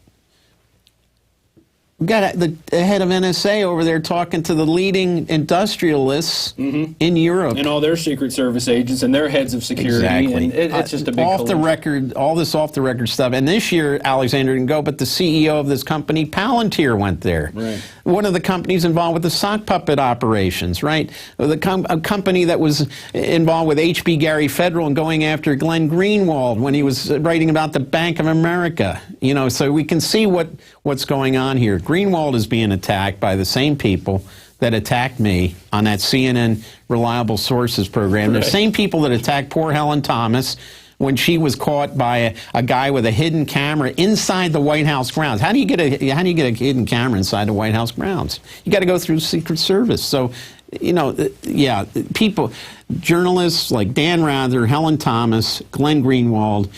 We've got the head of NSA over there talking to the leading industrialists in Europe. And all their Secret Service agents and their heads of security. Exactly. And it's just a big off the collision. record, all this off the record stuff. And this year, Alexander didn't go, but the CEO of this company, Palantir, went there. Right. One of the companies involved with the sock puppet operations, right? A company that was involved with H.B. Gary Federal and going after Glenn Greenwald when he was writing about the Bank of America. You know, so we can see what's going on here. Greenwald is being attacked by the same people that attacked me on that CNN Reliable Sources program. Right. The same people that attacked poor Helen Thomas when she was caught by a guy with a hidden camera inside the White House grounds. How do you get a hidden camera inside the White House grounds? You got to go through Secret Service. So, you know, yeah, people, journalists like Dan Rather, Helen Thomas, Glenn Greenwald,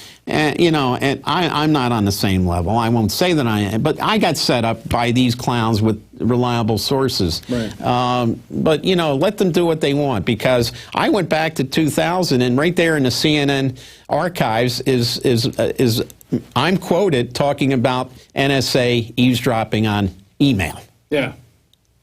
you know, and I'm not on the same level. I won't say that I am, but I got set up by these clowns with reliable sources. Right. But, you know, let them do what they want, because I went back to 2000, and right there in the CNN archives is I'm quoted talking about NSA eavesdropping on email. Yeah.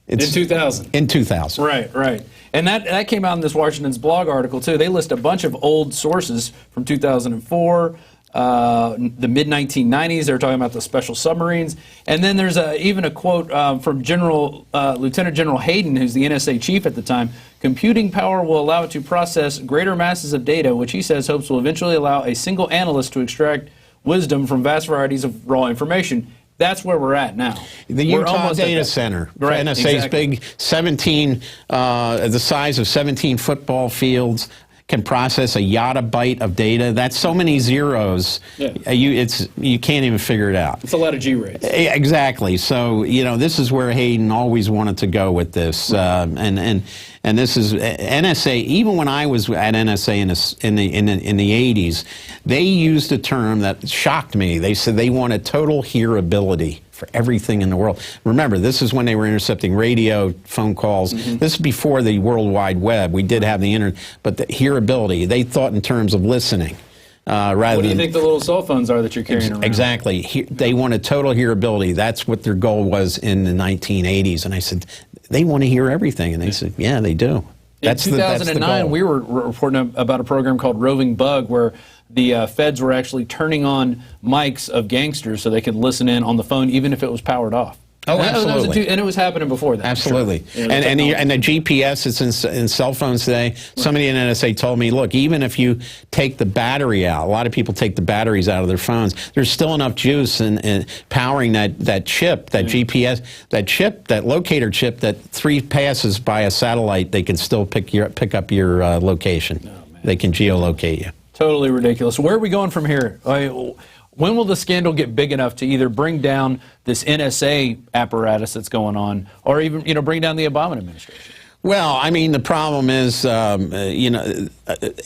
In 2000. In 2000. Right, right. And that came out in this Washington's blog article, too. They list a bunch of old sources from 2004, the mid-1990s. They were talking about the special submarines. And then there's even a quote from Lieutenant General Hayden, who's the NSA chief at the time. Computing power will allow it to process greater masses of data, which he says hopes will eventually allow a single analyst to extract wisdom from vast varieties of raw information. That's where we're at now. The Utah Data Center, right, NSA's exactly. big 17, the size of 17 football fields, can process a yottabyte of data. That's so many zeros. Yeah. You can't even figure it out. It's a lot of G rates. Exactly. So, you know, this is where Hayden always wanted to go with this. And this is NSA. Even when I was at NSA in the 80s, they used a term that shocked me. They said they wanted total hearability for everything in the world. Remember, this is when they were intercepting radio, phone calls. This is before the World Wide Web. We did have the internet, but the hearability, they thought in terms of listening. What do you think the little cell phones are that you're carrying around? Exactly. They wanted total hearability. That's what their goal was in the 1980s. And I said, they want to hear everything. And they said, yeah, they do. In 2009, we were reporting about a program called Roving Bug, where the feds were actually turning on mics of gangsters so they could listen in on the phone, even if it was powered off. Oh, absolutely. And it was happening before that. Absolutely. Sure. And the GPS that's in cell phones today, somebody in NSA told me, look, even if you take the battery out, a lot of people take the batteries out of their phones, there's still enough juice in powering that chip, that GPS, that chip, that locator chip, that 3 passes by a satellite, they can still pick up your location. They can geolocate you. Totally ridiculous. Where are we going from here? When will the scandal get big enough to either bring down this NSA apparatus that's going on, or even, you know, bring down the Obama administration? Well, I mean, the problem is, you know,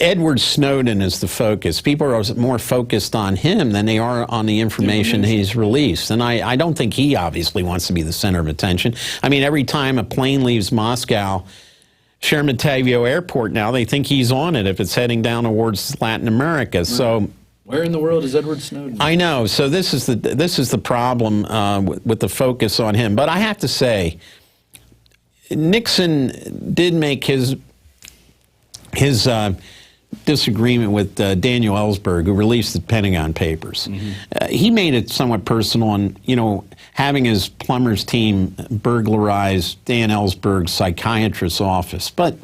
Edward Snowden is the focus. People are more focused on him than they are on the information he's released. And I don't think he obviously wants to be the center of attention. I mean, every time a plane leaves Moscow, Sheremetyevo Airport now, they think he's on it if it's heading down towards Latin America. Right. So where in the world is Edward Snowden? I know. So this is the problem with the focus on him. But I have to say, Nixon did make his disagreement with Daniel Ellsberg, who released the Pentagon Papers. He made it somewhat personal, and, you know, having his plumber's team burglarize Dan Ellsberg's psychiatrist's office. But,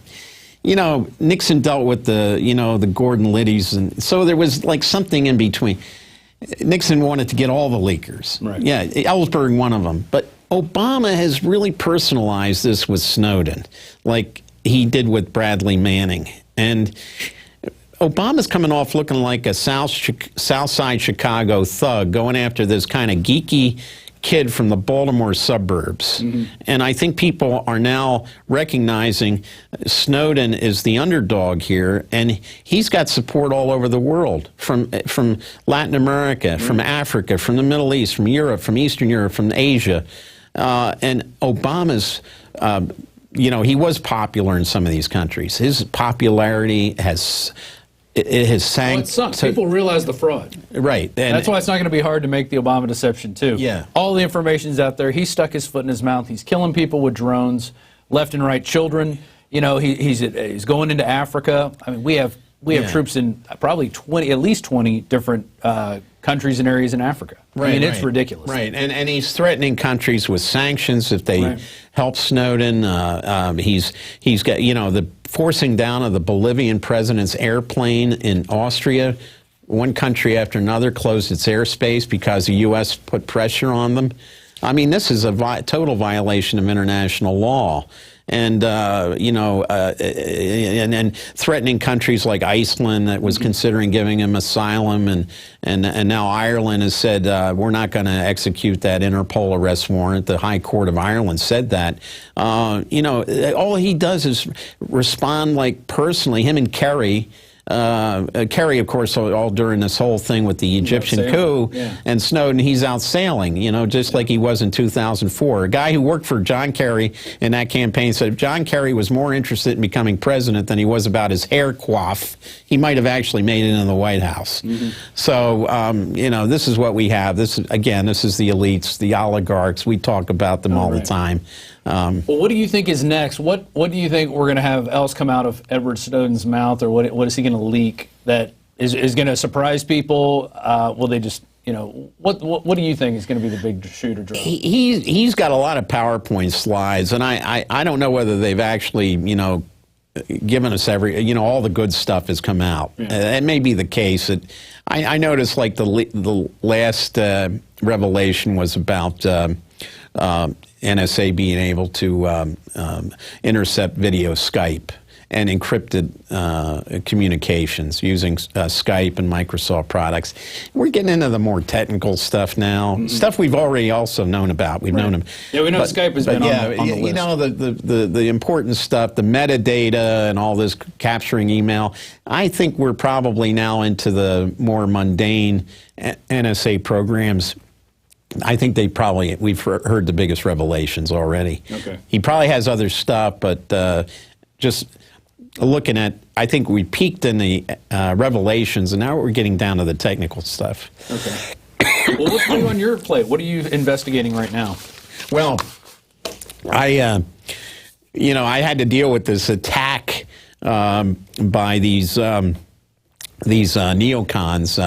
you know, Nixon dealt with the Gordon Liddies, and so there was like something in between. Nixon wanted to get all the leakers. Right. Yeah, Ellsberg one of them. But Obama has really personalized this with Snowden, like he did with Bradley Manning. And Obama's coming off looking like a South Side Chicago thug going after this kind of geeky kid from the Baltimore suburbs. And I think people are now recognizing Snowden is the underdog here, and he's got support all over the world, from Latin America, from Africa, from the Middle East, from Europe, from Eastern Europe, from Asia. And Obama's, you know, he was popular in some of these countries. His popularity has sank. Well, it sucks. People realize the fraud. Right. And that's why it's not going to be hard to make the Obama deception, too. Yeah. All the information's out there. He stuck his foot in his mouth. He's killing people with drones, left and right children. You know, he's going into Africa. I mean, we have troops in probably at least 20 different countries and areas in Africa. Right, I mean, it's ridiculous. Right, and he's threatening countries with sanctions if they help Snowden. He's got, you know, the forcing down of the Bolivian president's airplane in Austria. One country after another closed its airspace because the U.S. put pressure on them. I mean, this is a total violation of international law. And, you know, and threatening countries like Iceland that was considering giving him asylum, and now Ireland has said, we're not going to execute that Interpol arrest warrant. The High Court of Ireland said that. You know, all he does is respond, like, personally, him and Kerry. Kerry, of course, all during this whole thing with the Egyptian coup, and Snowden, he's out sailing, you know, just like he was in 2004. A guy who worked for John Kerry in that campaign said if John Kerry was more interested in becoming president than he was about his hair coif, he might have actually made it into the White House. So, you know, this is what we have. This is the elites, the oligarchs. We talk about them all the time. Well, what do you think is next? What do you think we're going to have else come out of Edward Snowden's mouth, or what is he going to leak that is going to surprise people? Will they just, you know, what do you think is going to be the big shoe to drop? He's got a lot of PowerPoint slides, and I don't know whether they've actually, you know, given us you know, all the good stuff has come out. That may be the case. I noticed, like, the last revelation was about NSA being able to intercept video Skype and encrypted communications using Skype and Microsoft products. We're getting into the more technical stuff now, stuff we've already also known about. We've known them. Yeah, we know Skype has been on the list. You know, the important stuff, the metadata and all this capturing email. I think we're probably now into the more mundane NSA programs. I think we've heard the biggest revelations already. Okay. He probably has other stuff, but just looking at, I think we peaked in the revelations, and now we're getting down to the technical stuff. Okay. Well, what's new on your plate? What are you investigating right now? Well, you know, I had to deal with this attack by these neocons,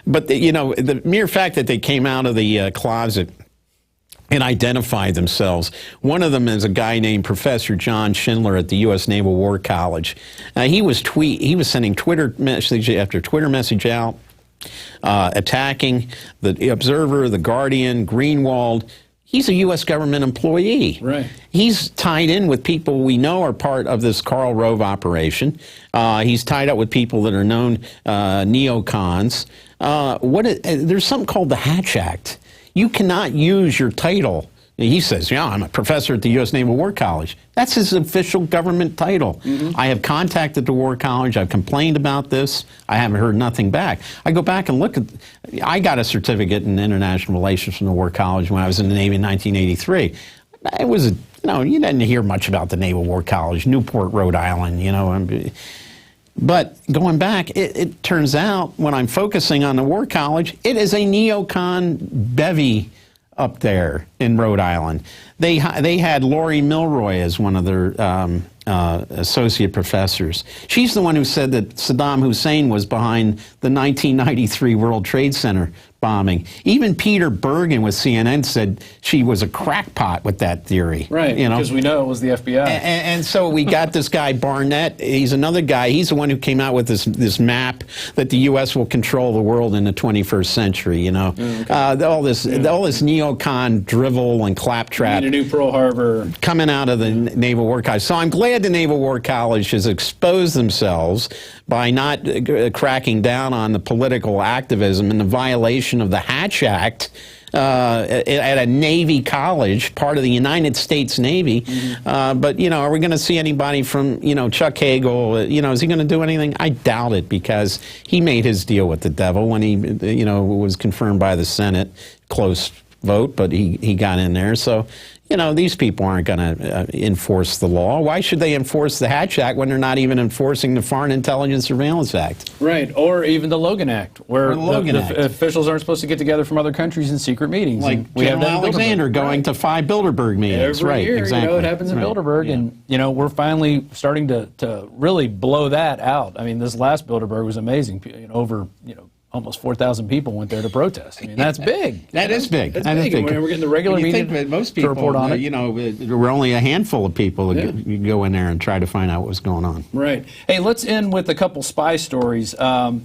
but you know, the mere fact that they came out of the closet and identified themselves. One of them is a guy named Professor John Schindler at the U.S. Naval War College. He was sending Twitter message after Twitter message out, attacking the Observer, the Guardian, Greenwald. He's a U.S. government employee. Right. He's tied in with people we know are part of this Karl Rove operation. He's tied up with people that are known neocons. There's something called the Hatch Act. You cannot use your title. He says, yeah, I'm a professor at the U.S. Naval War College. That's his official government title. I have contacted the War College. I've complained about this. I haven't heard nothing back. I go back and look at, I got a certificate in international relations from the War College when I was in the Navy in 1983. It was, you know, you didn't hear much about the Naval War College, Newport, Rhode Island, you know. But going back, it turns out when I'm focusing on the War College, it is a neocon bevy up there in Rhode Island. They had Laurie Milroy as one of their associate professors. She's the one who said that Saddam Hussein was behind the 1993 World Trade Center bombing. Even Peter Bergen with CNN said she was a crackpot with that theory. Right, you know? because we know it was the FBI. And so we got this guy Barnett. He's another guy. He's the one who came out with this map that the U.S. will control the world in the 21st century. You know, all this neocon drivel and claptrap. We need a new Pearl Harbor coming out of the Naval War College. So I'm glad the Naval War College has exposed themselves by not cracking down on the political activism and the violation of the Hatch Act. at a Navy college, part of the United States Navy. But, you know, are we going to see anybody from, you know, Chuck Hagel? You know, is he going to do anything? I doubt it, because he made his deal with the devil when he, you know, was confirmed by the Senate. Close vote, but he got in there. So, you know, these people aren't going to enforce the law. Why should they enforce the Hatch Act when they're not even enforcing the Foreign Intelligence Surveillance Act? Right, or even the Logan Act, where the officials aren't supposed to get together from other countries in secret meetings. Like we have General that in Alexander Bilderberg. going to 5 Bilderberg meetings. Every year, exactly. you know, it happens in Bilderberg, and, you know, we're finally starting to really blow that out. I mean, this last Bilderberg was amazing. You know, over, you know, almost 4,000 people went there to protest. I mean, that's big. That is big. That's big. And we're getting the regular you media think that most to people, report on it. you know, there were only a handful of people that you go in there and try to find out what was going on. Right. Hey, let's end with a couple spy stories.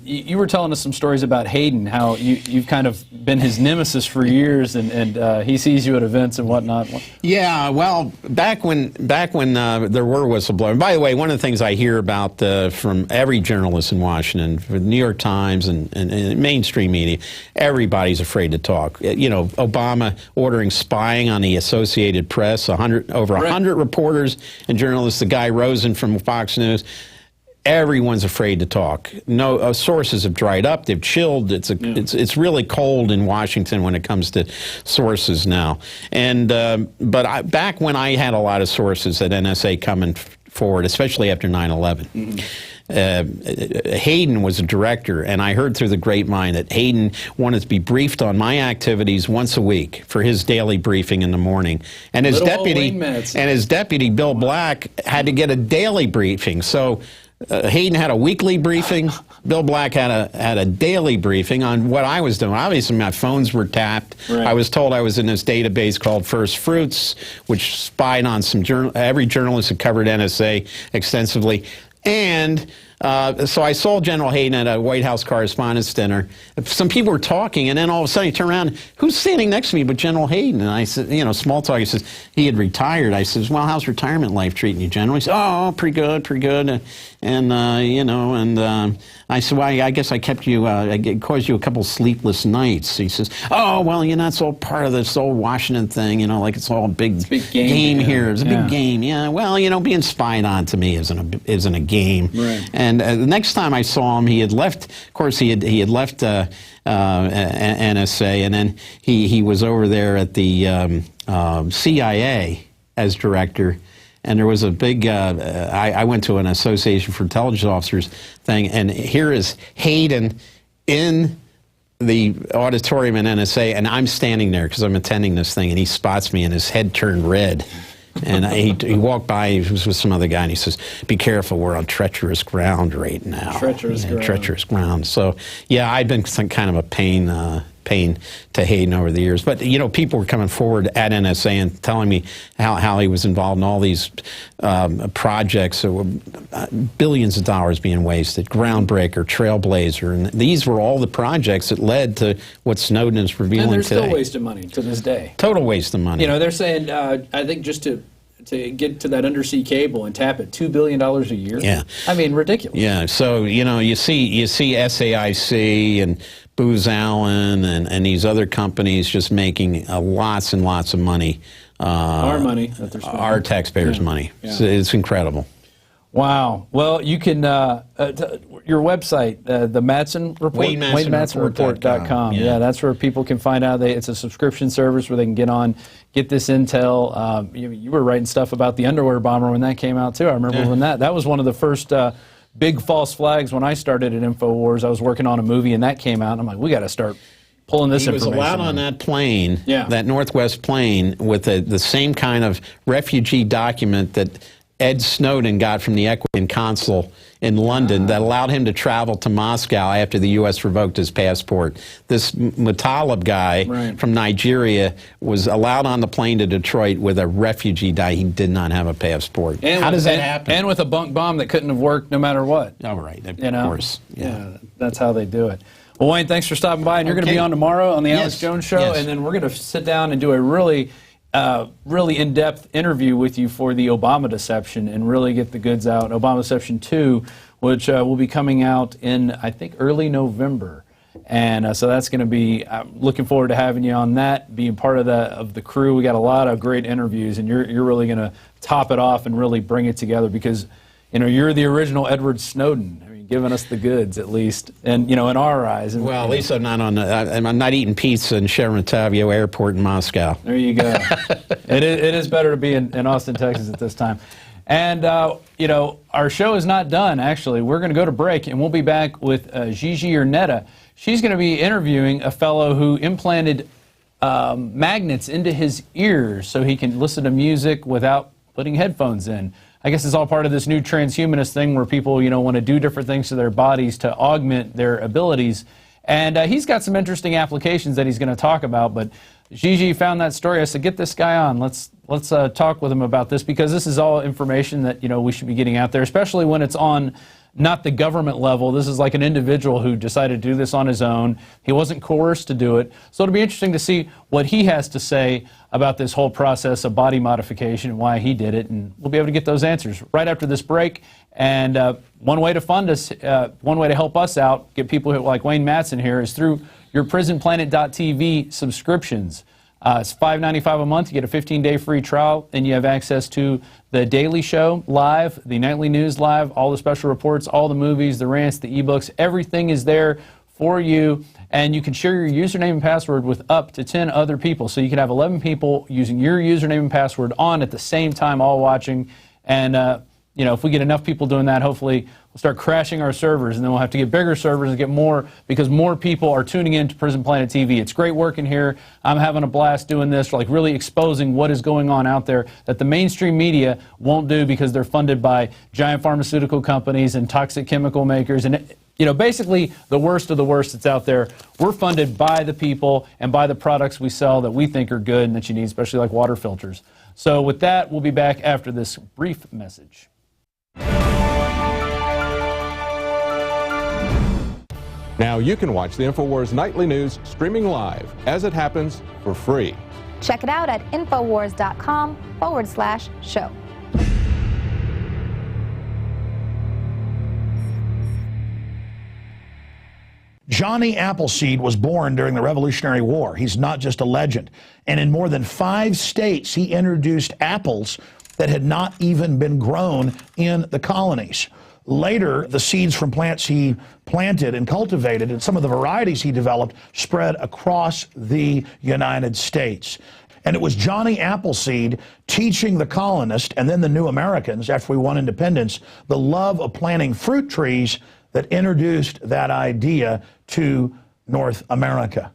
You were telling us some stories about Hayden, how you've kind of been his nemesis for years, and he sees you at events and whatnot. Yeah, well, back when there were whistleblowers. And by the way, one of the things I hear about from every journalist in Washington, for the New York Times and mainstream media, everybody's afraid to talk. You know, Obama ordering spying on the Associated Press, over 100 reporters and journalists, the guy Rosen from Fox News. Everyone's afraid to talk. No sources have dried up. They've chilled. It's really cold in Washington when it comes to sources now. And but back when I had a lot of sources at NSA coming forward, especially after 9/11. Hayden was a director, and I heard through the grapevine that Hayden wanted to be briefed on my activities once a week for his daily briefing in the morning, and his deputy Bill Black had to get a daily briefing. So Hayden had a weekly briefing. Bill Black had a daily briefing on what I was doing. Obviously, my phones were tapped. Right. I was told I was in this database called First Fruits, which spied on every journalist that covered NSA extensively. And so I saw General Hayden at a White House Correspondents' Dinner. Some people were talking, and then all of a sudden he turned around, who's standing next to me but General Hayden? And I said, you know, small talk. He says, he had retired. I says, well, how's retirement life treating you, General? He said, oh, pretty good, pretty good. You know, and I said, well, I guess I kept you, I caused you a couple sleepless nights. He says, oh, well, you know, it's all part of this old Washington thing, you know, like it's all a big game here. It's a big game. Yeah, well, you know, being spied on to me isn't a game. Right. And the next time I saw him, he had left, of course, he had left NSA, and then he was over there at the CIA as director. And there was a big, I went to an Association for Intelligence Officers thing, and here is Hayden in the auditorium in NSA, and I'm standing there because I'm attending this thing, and he spots me, and his head turned red. And he walked by, he was with some other guy, and he says, be careful, we're on treacherous ground right now. Treacherous ground. So, yeah, I've been kind of a pain to Hayden over the years. But, you know, people were coming forward at NSA and telling me how he was involved in all these projects. There were billions of dollars being wasted, groundbreaker, trailblazer. And these were all the projects that led to what Snowden is revealing today. And they're still wasting money to this day. Total waste of money. You know, they're saying, I think just to get to that undersea cable and tap it, $2 billion a year. Yeah. I mean, ridiculous. Yeah, so, you know, you see SAIC and Booz Allen and these other companies just making lots and lots of money. Our money that they're spending. Our taxpayers' money. Yeah. It's incredible. Wow. Well, you can, your website, the Madsen Report, WayneMadsenReport.com. Yeah, that's where people can find out. It's a subscription service where they can get this intel. You were writing stuff about the underwear bomber when that came out, too. I remember when that was one of the first big false flags when I started at Infowars. I was working on a movie, and that came out, and I'm like, we got to start pulling this information. He was allowed on that plane, that Northwest plane, with the same kind of refugee document that Ed Snowden got from the Ecuadorian consul in London that allowed him to travel to Moscow after the U.S. revoked his passport. This Mutalib guy from Nigeria was allowed on the plane to Detroit with a refugee he did not have a passport. How does that happen? And with a bunk bomb that couldn't have worked no matter what. Oh, right, of course. Yeah, that's how they do it. Well, Wayne, thanks for stopping by. And you're going to be on tomorrow on the Alex Jones Show. And then we're going to sit down and do a really in-depth interview with you for the Obama deception and really get the goods out. Obama Deception 2, which will be coming out in, I think, early November. And so that's going to be, I'm looking forward to having you on that, being part of the crew. We got a lot of great interviews, and you're really going to top it off and really bring it together because, you know, you're the original Edward Snowden. I mean, giving us the goods at least, and, you know, in our eyes. And, well, at least I'm not on. I'm not eating pizza in Sheremetyevo Airport in Moscow. There you go. It is better to be in Austin, Texas at this time. And, you know, our show is not done, actually. We're going to go to break, and we'll be back with Gigi Ernetta. She's going to be interviewing a fellow who implanted magnets into his ears so he can listen to music without putting headphones in. I guess it's all part of this new transhumanist thing where people, you know, want to do different things to their bodies to augment their abilities. And he's got some interesting applications that he's going to talk about. But Gigi found that story. I said, get this guy on. Let's talk with him about this, because this is all information that, you know, we should be getting out there, especially when it's on not the government level. This is like an individual who decided to do this on his own. He wasn't coerced to do it. So it'll be interesting to see what he has to say about this whole process of body modification and why he did it. And we'll be able to get those answers right after this break. And one way to fund us, one way to help us out, get people like Wayne Madsen here, is through your PrisonPlanet.tv subscriptions. It's $5.95 a month. You get a 15-day free trial, and you have access to the Daily Show live, the Nightly News live, all the special reports, all the movies, the rants, the ebooks. Everything is there for you, and you can share your username and password with up to 10 other people. So you can have 11 people using your username and password on at the same time, all watching. And you know, if we get enough people doing that, hopefully we'll start crashing our servers, and then we'll have to get bigger servers and get more, because more people are tuning in to Prison Planet TV. It's great working here. I'm having a blast doing this, like really exposing what is going on out there that the mainstream media won't do because they're funded by giant pharmaceutical companies and toxic chemical makers and, you know, basically the worst of the worst that's out there. We're funded by the people and by the products we sell that we think are good and that you need, especially like water filters. So with that, we'll be back after this brief message. Now you can watch the Infowars Nightly News streaming live as it happens for free. Check it out at Infowars.com/show. Johnny Appleseed was born during the Revolutionary War. He's not just a legend. And in more than 5 states, he introduced apples that had not even been grown in the colonies. Later, the seeds from plants he planted and cultivated and some of the varieties he developed spread across the United States. And it was Johnny Appleseed teaching the colonists and then the new Americans, after we won independence, the love of planting fruit trees that introduced that idea to North America.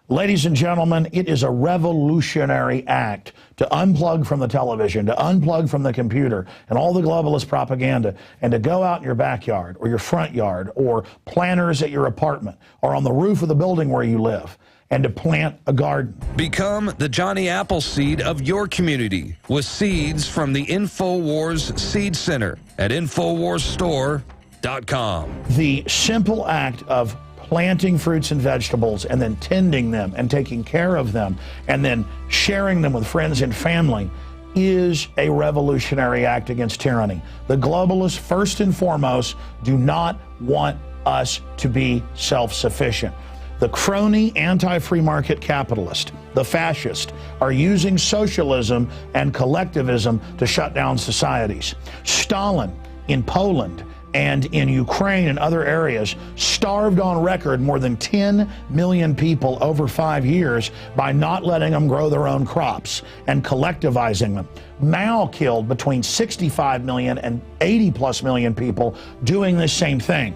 Ladies and gentlemen, it is a revolutionary act to unplug from the television, to unplug from the computer and all the globalist propaganda, and to go out in your backyard or your front yard or planters at your apartment or on the roof of the building where you live, and to plant a garden. Become the Johnny Appleseed of your community with seeds from the Infowars Seed Center at InfoWarsStore.com. The simple act of planting fruits and vegetables and then tending them and taking care of them and then sharing them with friends and family is a revolutionary act against tyranny. The globalists, first and foremost, do not want us to be self-sufficient. The crony anti-free market capitalist, the fascist, are using socialism and collectivism to shut down societies. Stalin in Poland and in Ukraine and other areas starved on record more than 10 million people over 5 years by not letting them grow their own crops and collectivizing them. Mao killed between 65 million and 80+ million people doing this same thing.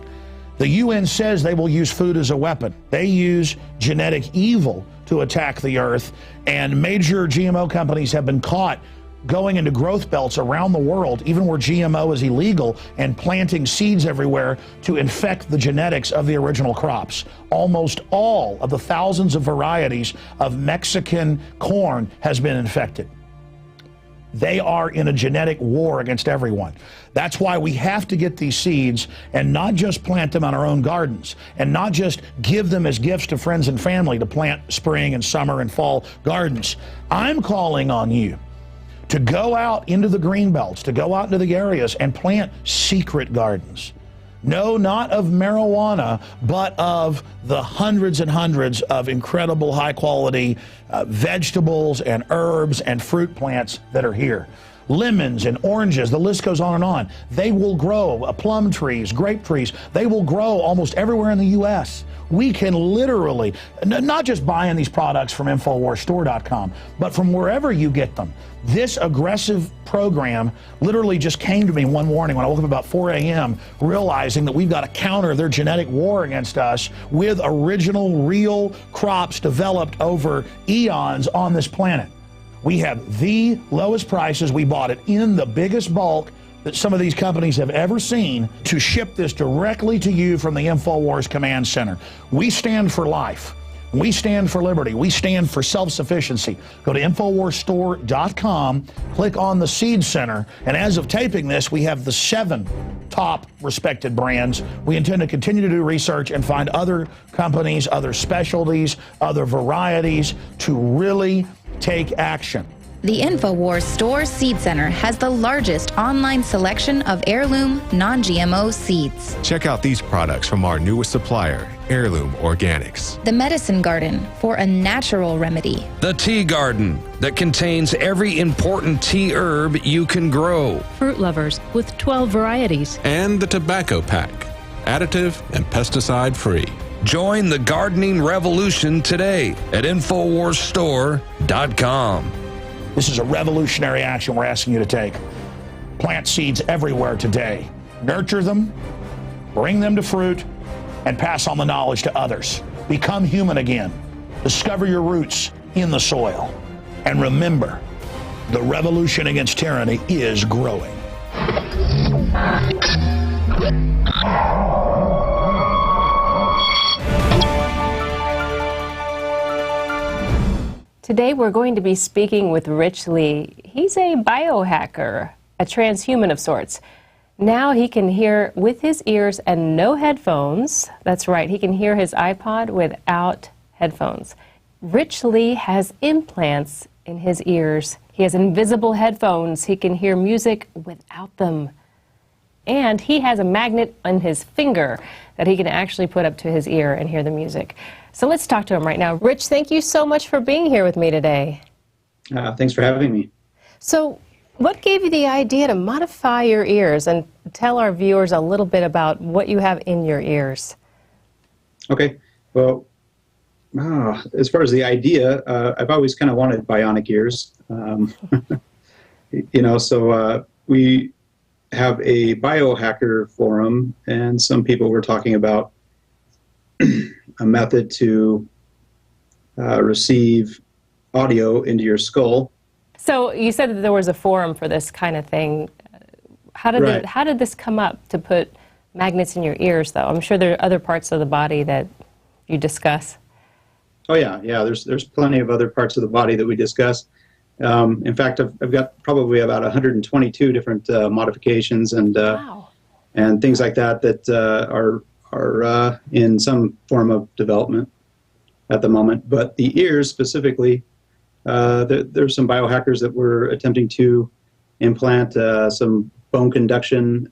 The UN says they will use food as a weapon. They use genetic evil to attack the earth, and major GMO companies have been caught going into growth belts around the world, even where GMO is illegal, and planting seeds everywhere to infect the genetics of the original crops. Almost all of the thousands of varieties of Mexican corn has been infected. They are in a genetic war against everyone. That's why we have to get these seeds and not just plant them on our own gardens and not just give them as gifts to friends and family to plant spring and summer and fall gardens. I'm calling on you to go out into the green belts, to go out into the areas and plant secret gardens. No, not of marijuana, but of the hundreds and hundreds of incredible high-quality vegetables and herbs and fruit plants that are here. Lemons and oranges, the list goes on and on. They will grow, plum trees, grape trees, they will grow almost everywhere in the U.S. We can literally, not just buying these products from InfoWarsStore.com, but from wherever you get them. This aggressive program literally just came to me one morning when I woke up about 4 a.m. realizing that we've got to counter their genetic war against us with original, real crops developed over eons on this planet. We have the lowest prices. We bought it in the biggest bulk that some of these companies have ever seen to ship this directly to you from the InfoWars Command Center. We stand for life. We stand for liberty. We stand for self-sufficiency. Go to InfoWarsStore.com, click on the Seed Center, and as of taping this, we have the 7 top respected brands. We intend to continue to do research and find other companies, other specialties, other varieties to really take action. The Infowars Store Seed Center has the largest online selection of heirloom, non-GMO seeds. Check out these products from our newest supplier, Heirloom Organics. The Medicine Garden for a natural remedy. The Tea Garden that contains every important tea herb you can grow. Fruit Lovers with 12 varieties. And the Tobacco Pack, additive and pesticide free. Join the gardening revolution today at InfoWarsStore.com. This is a revolutionary action we're asking you to take. Plant seeds everywhere today. Nurture them, bring them to fruit, and pass on the knowledge to others. Become human again. Discover your roots in the soil. And remember, the revolution against tyranny is growing. Today we're going to be speaking with Rich Lee. He's a biohacker, a transhuman of sorts. Now he can hear with his ears and no headphones. That's right, he can hear his iPod without headphones. Rich Lee has implants in his ears. He has invisible headphones. He can hear music without them. And he has a magnet on his finger that he can actually put up to his ear and hear the music. So let's talk to him right now. Rich, thank you so much for being here with me today. Thanks for having me. So what gave you the idea to modify your ears, and tell our viewers a little bit about what you have in your ears? Okay. Well, as far as the idea, I've always kind of wanted bionic ears. So we have a biohacker forum, and some people were talking about a method to receive audio into your skull. So you said that there was a forum for this kind of thing. How did this come up to put magnets in your ears, though? I'm sure there are other parts of the body that you discuss. Oh yeah. There's plenty of other parts of the body that we discuss. In fact, I've got probably about 122 different modifications and things like that are in some form of development at the moment. But the ears specifically, there's some biohackers that were attempting to implant some bone conduction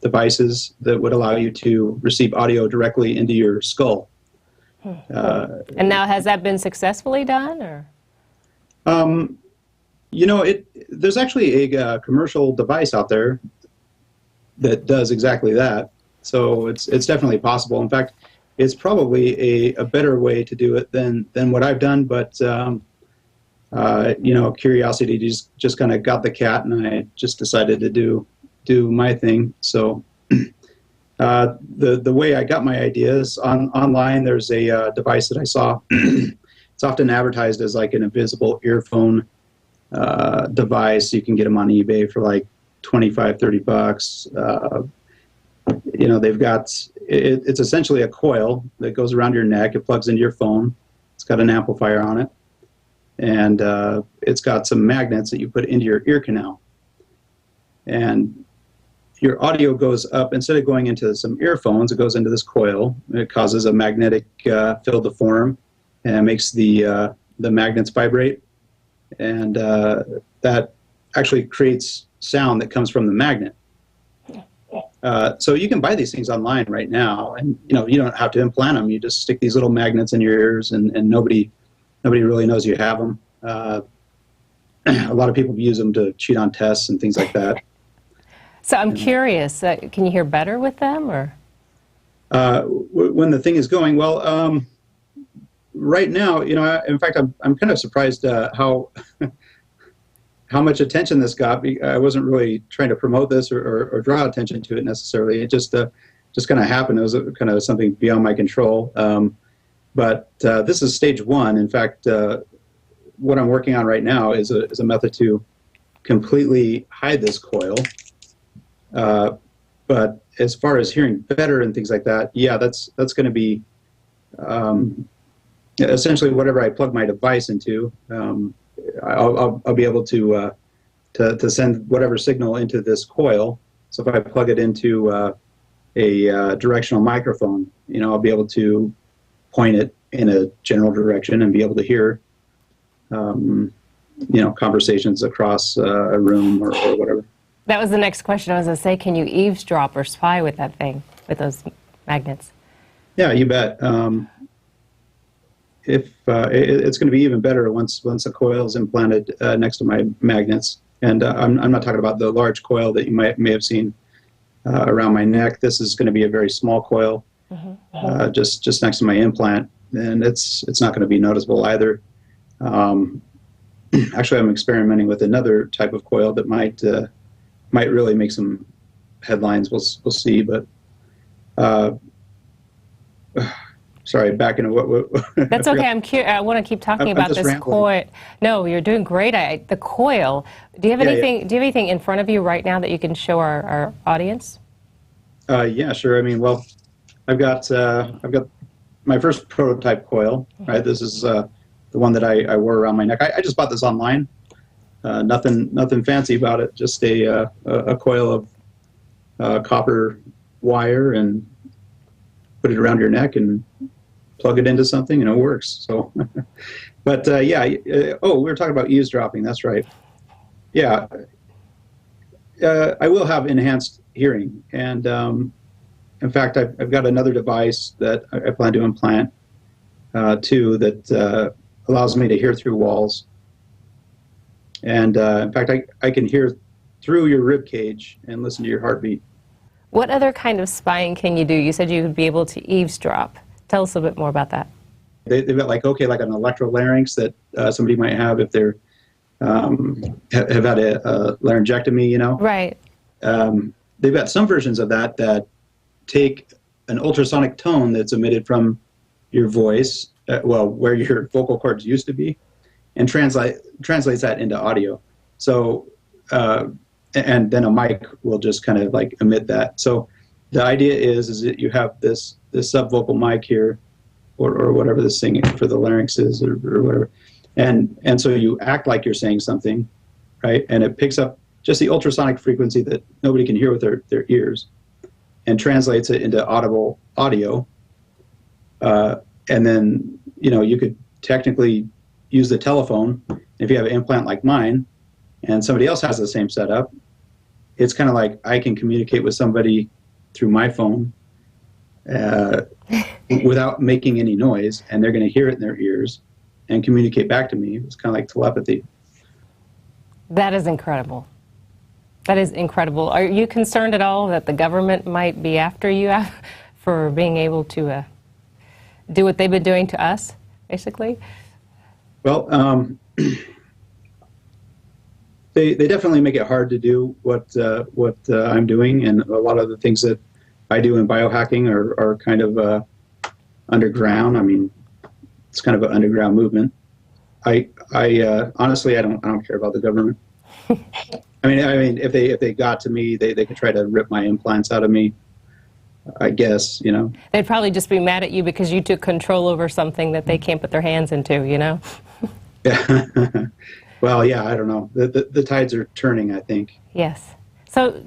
devices that would allow you to receive audio directly into your skull. And now, has that been successfully done, or? There's actually a commercial device out there that does exactly that. So it's definitely possible. In fact, it's probably a better way to do it than what I've done. But curiosity just kind of got the cat, and I just decided to do my thing. So the way I got my ideas online, there's a device that I saw. It's often advertised as like an invisible earphone device. You can get them on eBay for like $25-30. They've got it's essentially a coil that goes around your neck. It plugs into your phone. It's got an amplifier on it, and it's got some magnets that you put into your ear canal. And your audio goes up, instead of going into some earphones, it goes into this coil. It causes a magnetic field to form, and it makes the magnets vibrate, and that actually creates sound that comes from the magnet. So you can buy these things online right now, and you don't have to implant them. You just stick these little magnets in your ears, and nobody really knows you have them. A lot of people use them to cheat on tests and things like that. So I'm curious, can you hear better with them, or? When the thing is going, well, right now, in fact, I'm kind of surprised how how much attention this got. I wasn't really trying to promote this or draw attention to it necessarily. It just kind of happened. It was kind of something beyond my control. But this is stage 1. In fact, what I'm working on right now is a method to completely hide this coil. But as far as hearing better and things like that, yeah, that's going to be essentially whatever I plug my device into. I'll be able to send whatever signal into this coil. So if I plug it into a directional microphone, I'll be able to point it in a general direction and be able to hear, conversations across a room or whatever. That was the next question. I was going to say, can you eavesdrop or spy with that thing, with those magnets? Yeah, you bet. It's going to be even better once a coil is implanted next to my magnets. And I'm not talking about the large coil that you may have seen around my neck. This is going to be a very small coil, just next to my implant, and it's not going to be noticeable either. Actually, I'm experimenting with another type of coil that might really make some headlines. We'll see, but. Sorry, back into what That's okay. I'm curious. I want to keep talking about this coil. No, you're doing great. The coil. Do you have anything? Do you have anything in front of you right now that you can show our audience? Yeah, sure. I mean, well, I've got my first prototype coil. Right. This is the one that I wore around my neck. I just bought this online. Nothing fancy about it. Just a coil of copper wire, and put it around your neck and plug it into something, and it works. So, but yeah. We were talking about eavesdropping. That's right. Yeah. I will have enhanced hearing, and in fact, I've got another device that I plan to implant too that allows me to hear through walls. And in fact, I can hear through your rib cage and listen to your heartbeat. What other kind of spying can you do? You said you would be able to eavesdrop. Tell us a bit more about that. They've got like an electrolarynx that somebody might have if they're have had a laryngectomy, Right. They've got some versions of that take an ultrasonic tone that's emitted from your voice, where your vocal cords used to be, and translates that into audio. So, and then a mic will just kind of like emit that. So the idea is that you have this subvocal mic here, or whatever this thing for the larynx is, or whatever. And so you act like you're saying something, right? And it picks up just the ultrasonic frequency that nobody can hear with their ears, and translates it into audible audio. And then, you could technically use the telephone. If you have an implant like mine and somebody else has the same setup, it's kind of like I can communicate with somebody through my phone without making any noise, and they're going to hear it in their ears and communicate back to me. It's kind of like telepathy. That is incredible. That is incredible. Are you concerned at all that the government might be after you for being able to do what they've been doing to us, basically? Well, they definitely make it hard to do what I'm doing, and a lot of the things that I do in biohacking are kind of underground. I mean, it's kind of an underground movement. I honestly, I don't care about the government. I mean, if they got to me, they could try to rip my implants out of me, I guess, They'd probably just be mad at you because you took control over something that they can't put their hands into, Yeah. Well, yeah, I don't know. The tides are turning, I think. Yes. So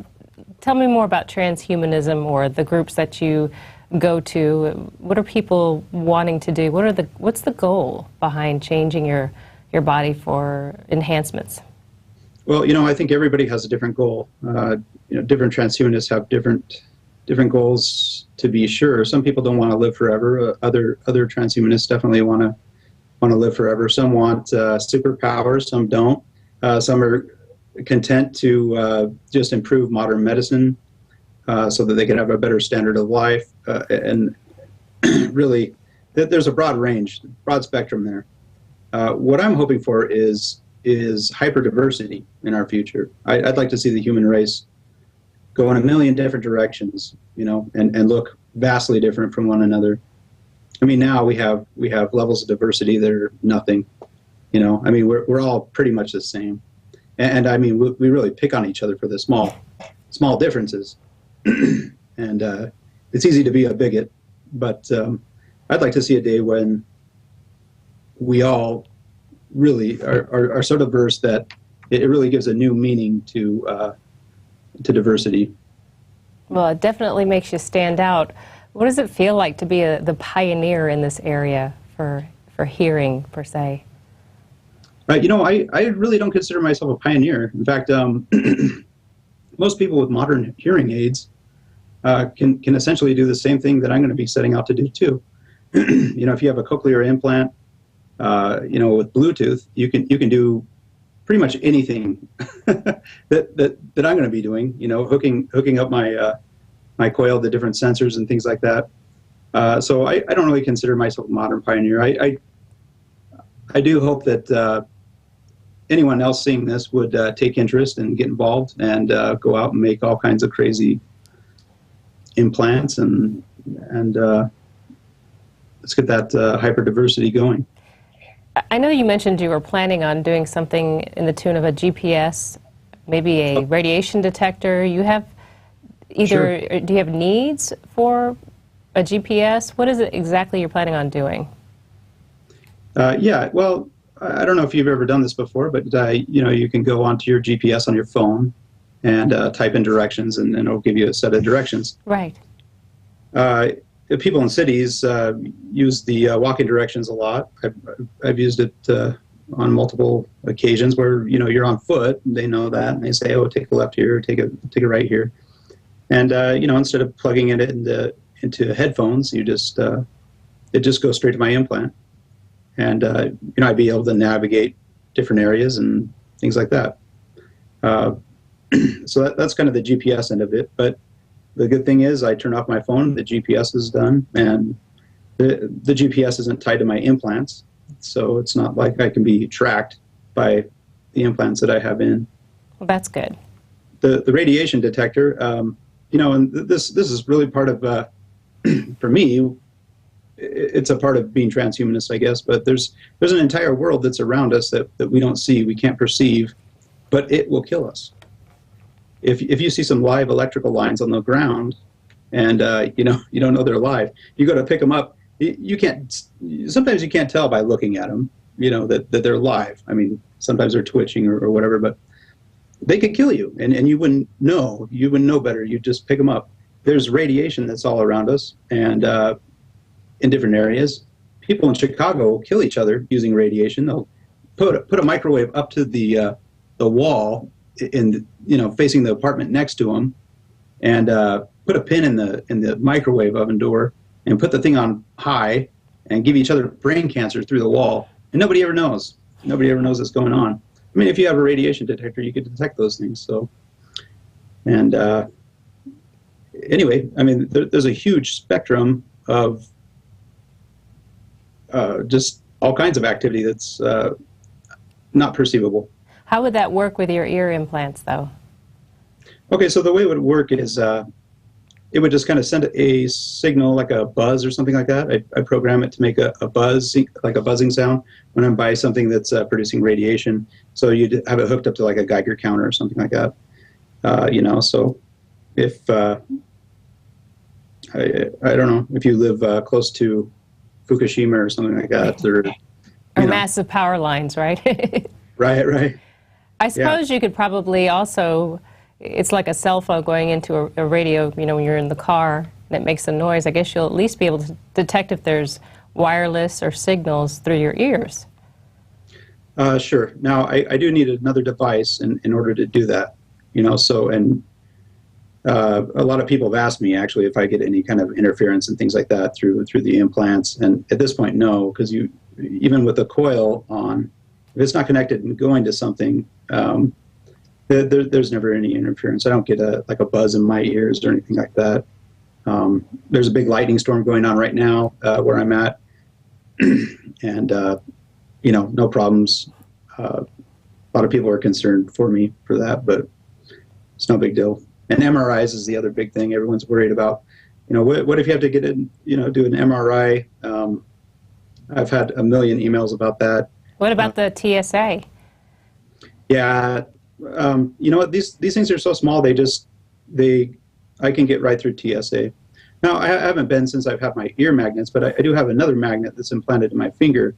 tell me more about transhumanism, or the groups that you go to. What are people wanting to do? What's the goal behind changing your body for enhancements? Well, I think everybody has a different goal. Different transhumanists have different goals, to be sure. Some people don't want to live forever. Other transhumanists definitely want to live forever. Some want superpowers. Some don't. Some are content to just improve modern medicine so that they can have a better standard of life. And really, there's a broad range, broad spectrum there. What I'm hoping for is hyperdiversity in our future. I'd like to see the human race go in a million different directions, and look vastly different from one another. I mean, now we have levels of diversity that are nothing. I mean, we're all pretty much the same, and I mean, we really pick on each other for the small differences, and it's easy to be a bigot. But I'd like to see a day when we all really are so diverse that it really gives a new meaning to diversity. Well, it definitely makes you stand out. What does it feel like to be the pioneer in this area for hearing, per se? I really don't consider myself a pioneer. In fact, most people with modern hearing aids can essentially do the same thing that I'm going to be setting out to do too. If you have a cochlear implant, with Bluetooth, you can do pretty much anything that I'm going to be doing. Hooking up my coil to different sensors and things like that. So I don't really consider myself a modern pioneer. I do hope that anyone else seeing this would take interest and get involved and go out and make all kinds of crazy implants and let's get that hyperdiversity going. I know you mentioned you were planning on doing something in the tune of a GPS, maybe a radiation detector. You have either, Sure. Do you have needs for a GPS? What is it exactly you're planning on doing? Yeah, well, I don't know if you've ever done this before, but you can go onto your GPS on your phone and type in directions, and it'll give you a set of directions. Right. People in cities use the walking directions a lot. I've used it on multiple occasions where you're on foot, and they know that, and they say, "Oh, take a left here, take a right here," and instead of plugging it into headphones, it just goes straight to my implant, and I'd be able to navigate different areas and things like that. So that's kind of the GPS end of it, but. The good thing is I turn off my phone, the GPS is done, and the GPS isn't tied to my implants, so it's not like I can be tracked by the implants that I have in. Well, that's good. The radiation detector, and this is really part of, for me, it's a part of being transhumanist, I guess, but there's an entire world that's around us that we don't see, we can't perceive, but it will kill us. If you see some live electrical lines on the ground, and you don't know they're live, you go to pick them up. You can't. Sometimes you can't tell by looking at them. That they're live. I mean, sometimes they're twitching or whatever, but they could kill you, and you wouldn't know. You wouldn't know better. You just pick them up. There's radiation that's all around us, and in different areas, people in Chicago will kill each other using radiation. They'll put a microwave up to the wall. Facing the apartment next to them, and put a pin in the microwave oven door, and put the thing on high, and give each other brain cancer through the wall, and nobody ever knows. Nobody ever knows what's going on. I mean, if you have a radiation detector, you could detect those things. So, and anyway, I mean, there's a huge spectrum of just all kinds of activity that's not perceivable. How would that work with your ear implants, though? Okay, so the way it would work is it would just kind of send a signal, like a buzz or something like that. I program it to make a buzz, like a buzzing sound, when I'm by something that's producing radiation. So you'd have it hooked up to like a Geiger counter or something like that. So if, I don't know, if you live close to Fukushima or something like that. Or massive power lines, right? Right. I suppose you could probably also, it's like a cell phone going into a radio, when you're in the car and it makes a noise. I guess you'll at least be able to detect if there's wireless or signals through your ears. Sure. Now, I do need another device in order to do that. So, and a lot of people have asked me, actually, if I get any kind of interference and things like that through the implants. And at this point, no, because even with the coil on, if it's not connected and going to something, there's never any interference. I don't get a buzz in my ears or anything like that. There's a big lightning storm going on right now where I'm at, and no problems. A lot of people are concerned for me for that, but it's no big deal. And MRIs is the other big thing everyone's worried about. What if you have to get in, do an MRI? I've had a million emails about that. What about the TSA? Yeah, you know what? These things are so small. I can get right through TSA. Now, I haven't been since I've had my ear magnets, but I do have another magnet that's implanted in my finger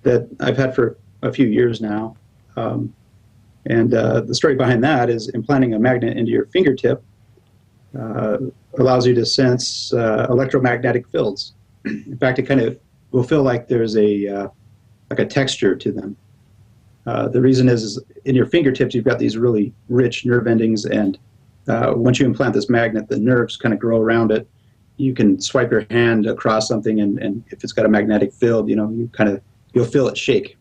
that I've had for a few years now. And the story behind that is implanting a magnet into your fingertip allows you to sense electromagnetic fields. In fact, it kind of will feel like there's a texture to them. The reason is in your fingertips, you've got these really rich nerve endings, and once you implant this magnet, the nerves kind of grow around it. You can swipe your hand across something, and if it's got a magnetic field, you'll feel it shake.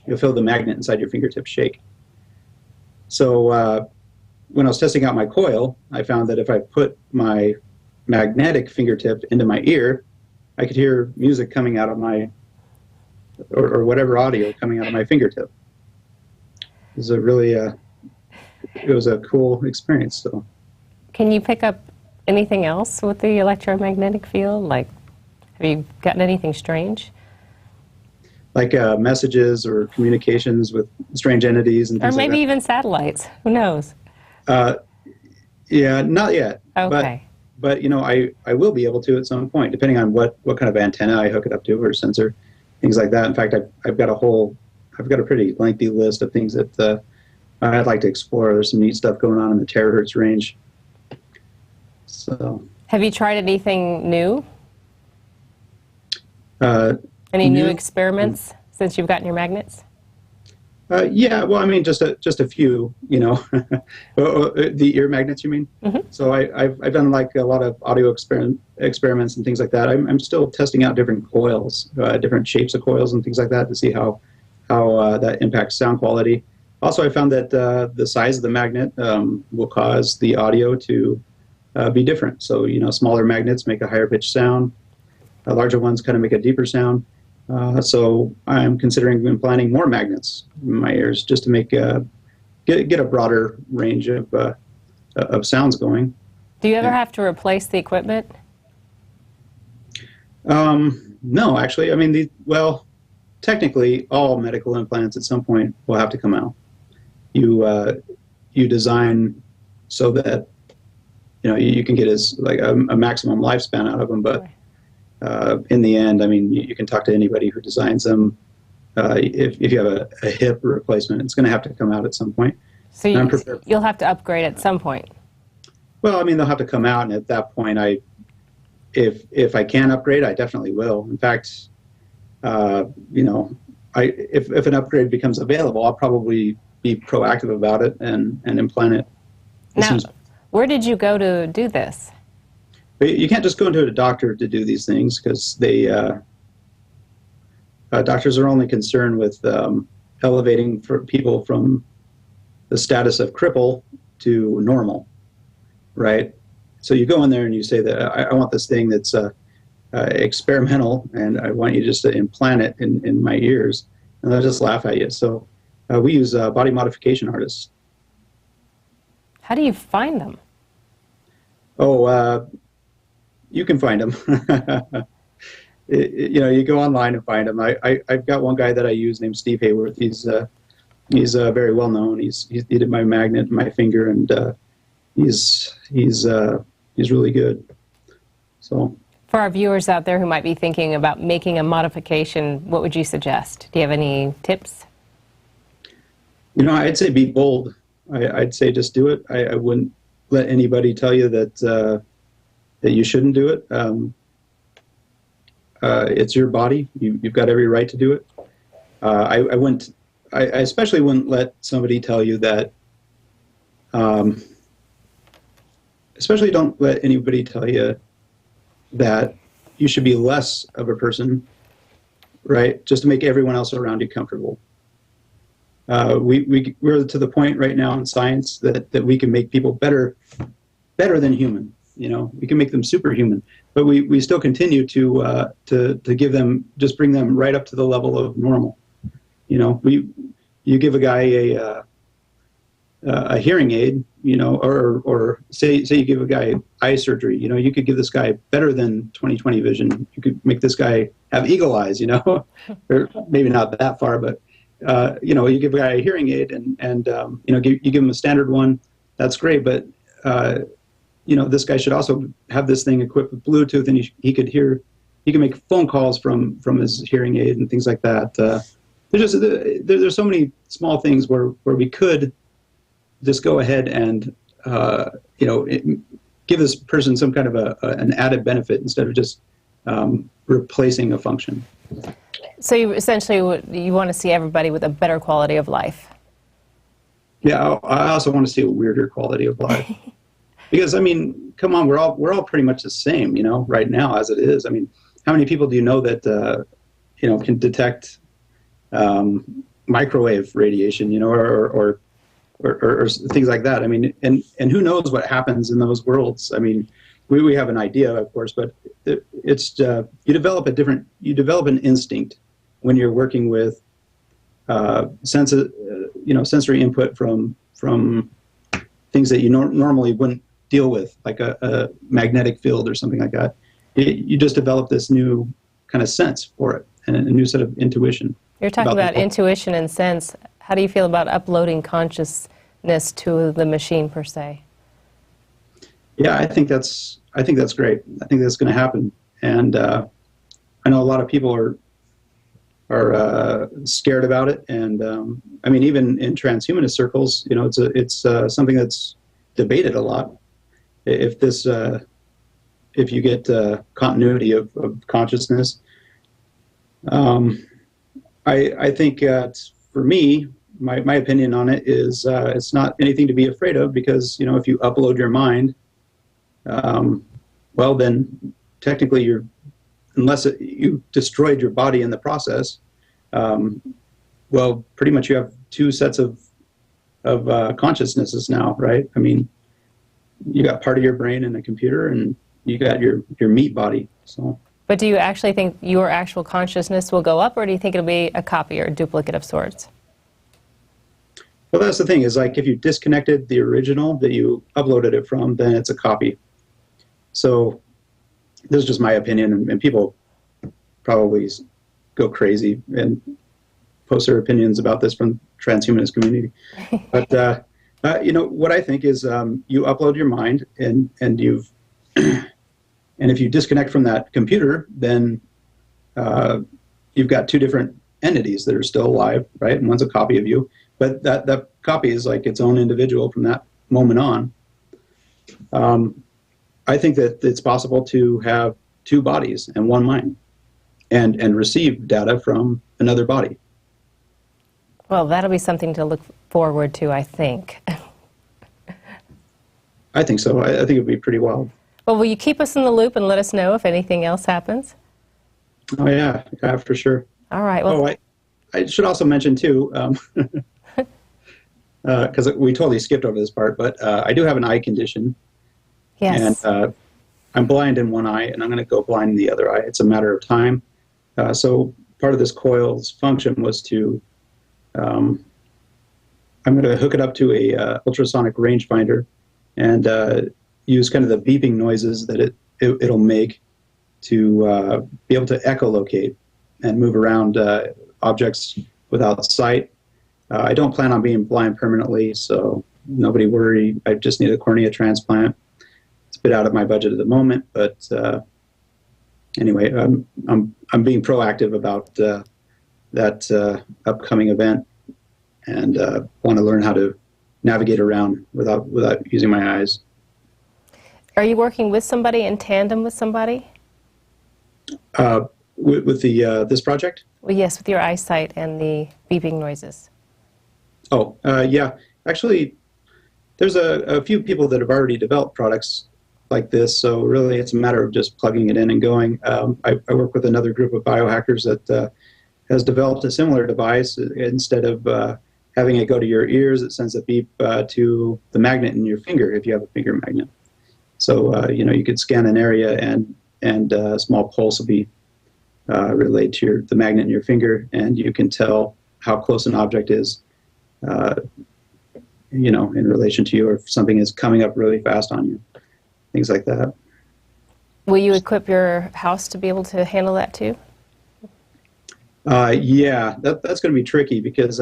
You'll feel the magnet inside your fingertip shake. So when I was testing out my coil, I found that if I put my magnetic fingertip into my ear, I could hear music coming out of my, or whatever audio coming out of my fingertip. It was a cool experience. So, can you pick up anything else with the electromagnetic field? Like, have you gotten anything strange? Like messages or communications with strange entities and things or maybe like that. Even satellites. Who knows? Yeah, not yet. Okay. But I will be able to at some point, depending on what kind of antenna I hook it up to or sensor, things like that. In fact, I've got a pretty lengthy list of things that I'd like to explore. There's some neat stuff going on in the terahertz range. So. Have you tried anything new? Any new experiments since you've gotten your magnets? Yeah, well, I mean, just a few, the ear magnets, you mean? Mm-hmm. So I've done like a lot of audio experiments and things like that. I'm still testing out different coils, different shapes of coils and things like that to see how that impacts sound quality. Also, I found that the size of the magnet will cause the audio to be different. So, smaller magnets make a higher pitched sound. Larger ones kind of make a deeper sound. So I'm considering implanting more magnets in my ears just to make get a broader range of sounds going. Do you ever have to replace the equipment? No, actually. I mean, technically, all medical implants at some point will have to come out. You design so that you can get a maximum lifespan out of them, but. In the end, I mean, you can talk to anybody who designs them. If you have a hip replacement, it's going to have to come out at some point. So you'll have to upgrade at some point. Well, I mean, they'll have to come out, and at that point, if I can upgrade, I definitely will. In fact, if an upgrade becomes available, I'll probably be proactive about it and implant it. Now, where did you go to do this? But you can't just go into a doctor to do these things because doctors are only concerned with elevating people from the status of cripple to normal, right? So you go in there and you say that I want this thing that's experimental, and I want you just to implant it in my ears, and they'll just laugh at you. So we use body modification artists. How do you find them? Oh, you can find them. You go online and find them. I've got one guy that I use named Steve Hayworth. He's very well known. He did my magnet in my finger, and he's really good. So for our viewers out there who might be thinking about making a modification, what would you suggest? Do you have any tips? I'd say be bold. I'd say just do it. I wouldn't let anybody tell you that you shouldn't do it. It's your body. You've got every right to do it. I wouldn't I especially wouldn't let somebody tell you that. Especially don't let anybody tell you that you should be less of a person, right? Just to make everyone else around you comfortable. We're to the point right now in science that we can make people better than human. You know, we can make them superhuman, but we still continue to give them, just bring them right up to the level of normal. You know, you give a guy a hearing aid, you know, or say you give a guy eye surgery, you know, you could give this guy better than 20/20 vision. You could make this guy have eagle eyes, you know, or maybe not that far, but you know, you give a guy a hearing aid and you know, you give him a standard one, that's great, but you know, this guy should also have this thing equipped with Bluetooth, and he can make phone calls from his hearing aid and things like that. There's so many small things where we could just go ahead and you know, give this person some kind of an added benefit instead of just replacing a function. So you essentially you want to see everybody with a better quality of life. Yeah, I also want to see a weirder quality of life. Because I mean, come on, we're all pretty much the same, you know, right now as it is. I mean, how many people do you know that you know, can detect microwave radiation, you know, or things like that? I mean, and who knows what happens in those worlds? I mean, we have an idea, of course, but it's you develop an instinct when you're working with you know, sensory input from things that you normally wouldn't deal with, like a magnetic field or something like that. You just develop this new kind of sense for it and a new set of intuition. You're talking about intuition and sense. How do you feel about uploading consciousness to the machine per se? Yeah, I think that's great. I think that's going to happen, and I know a lot of people are scared about it. And I mean, even in transhumanist circles, you know, it's something that's debated a lot. If you get continuity of consciousness, I think for me, my opinion on it is it's not anything to be afraid of, because, you know, if you upload your mind, well, then technically unless you destroyed your body in the process, well, pretty much you have two sets of consciousnesses now, right? I mean, you got part of your brain in a computer, and you got your meat body. So. But do you actually think your actual consciousness will go up, or do you think it'll be a copy or a duplicate of sorts? Well, that's the thing, is like if you disconnected the original that you uploaded it from, then it's a copy. So this is just my opinion, and people probably go crazy and post their opinions about this from the transhumanist community. But you know, what I think is you upload your mind, and you've and if you disconnect from that computer, then you've got two different entities that are still alive, right? And one's a copy of you, but that copy is like its own individual from that moment on. I think that it's possible to have two bodies and one mind, and receive data from another body. Well, that'll be something to look forward to, I think. I think so. I think it would be pretty wild. Well, will you keep us in the loop and let us know if anything else happens? Oh, yeah, for sure. All right. Well, I should also mention, too, because we totally skipped over this part, but I do have an eye condition. Yes. And I'm blind in one eye, and I'm going to go blind in the other eye. It's a matter of time. So part of this coil's function was to, I'm going to hook it up to a ultrasonic rangefinder, and use kind of the beeping noises that it'll make to be able to echolocate and move around objects without sight. I don't plan on being blind permanently, so nobody worry. I just need a cornea transplant. It's a bit out of my budget at the moment, but anyway, I'm being proactive about that upcoming event, and want to learn how to navigate around without using my eyes. Are you working with somebody, in tandem with somebody? With the this project? Well, yes, with your eyesight and the beeping noises. Yeah. Actually, there's a few people that have already developed products like this, so really it's a matter of just plugging it in and going. I work with another group of biohackers that has developed a similar device. Instead of having it go to your ears, it sends a beep to the magnet in your finger if you have a finger magnet. So, you could scan an area and a small pulse will be relayed to the magnet in your finger, and you can tell how close an object is, in relation to you, or if something is coming up really fast on you, things like that. Will you equip your house to be able to handle that too? Yeah, that's going to be tricky because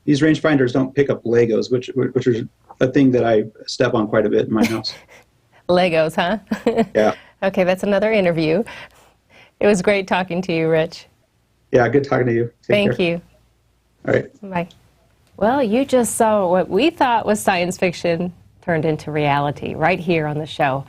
these rangefinders don't pick up Legos, which is a thing that I step on quite a bit in my house. Legos, huh? Yeah. Okay, that's another interview. It was great talking to you, Rich. Yeah, good talking to you. Thank you. All right. Bye. Well, you just saw what we thought was science fiction turned into reality right here on the show.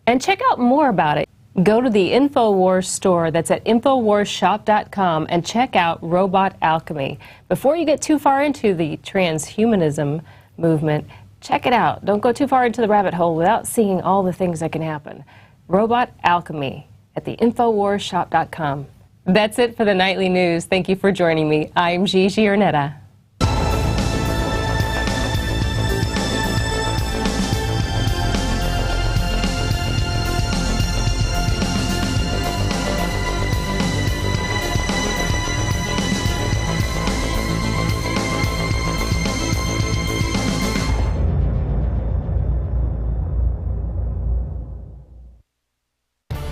And check out more about it. Go to the Infowars store that's at InfowarsShop.com and check out Robot Alchemy. Before you get too far into the transhumanism movement, check it out. Don't go too far into the rabbit hole without seeing all the things that can happen. Robot Alchemy at the InfowarsShop.com. That's it for the Nightly News. Thank you for joining me. I'm Gigi Ornetta.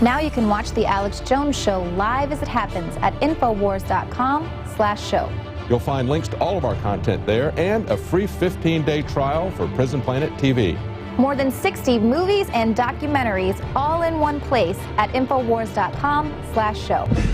Now you can watch The Alex Jones Show live as it happens at Infowars.com/show. You'll find links to all of our content there and a free 15-day trial for Prison Planet TV. More than 60 movies and documentaries all in one place at Infowars.com/show.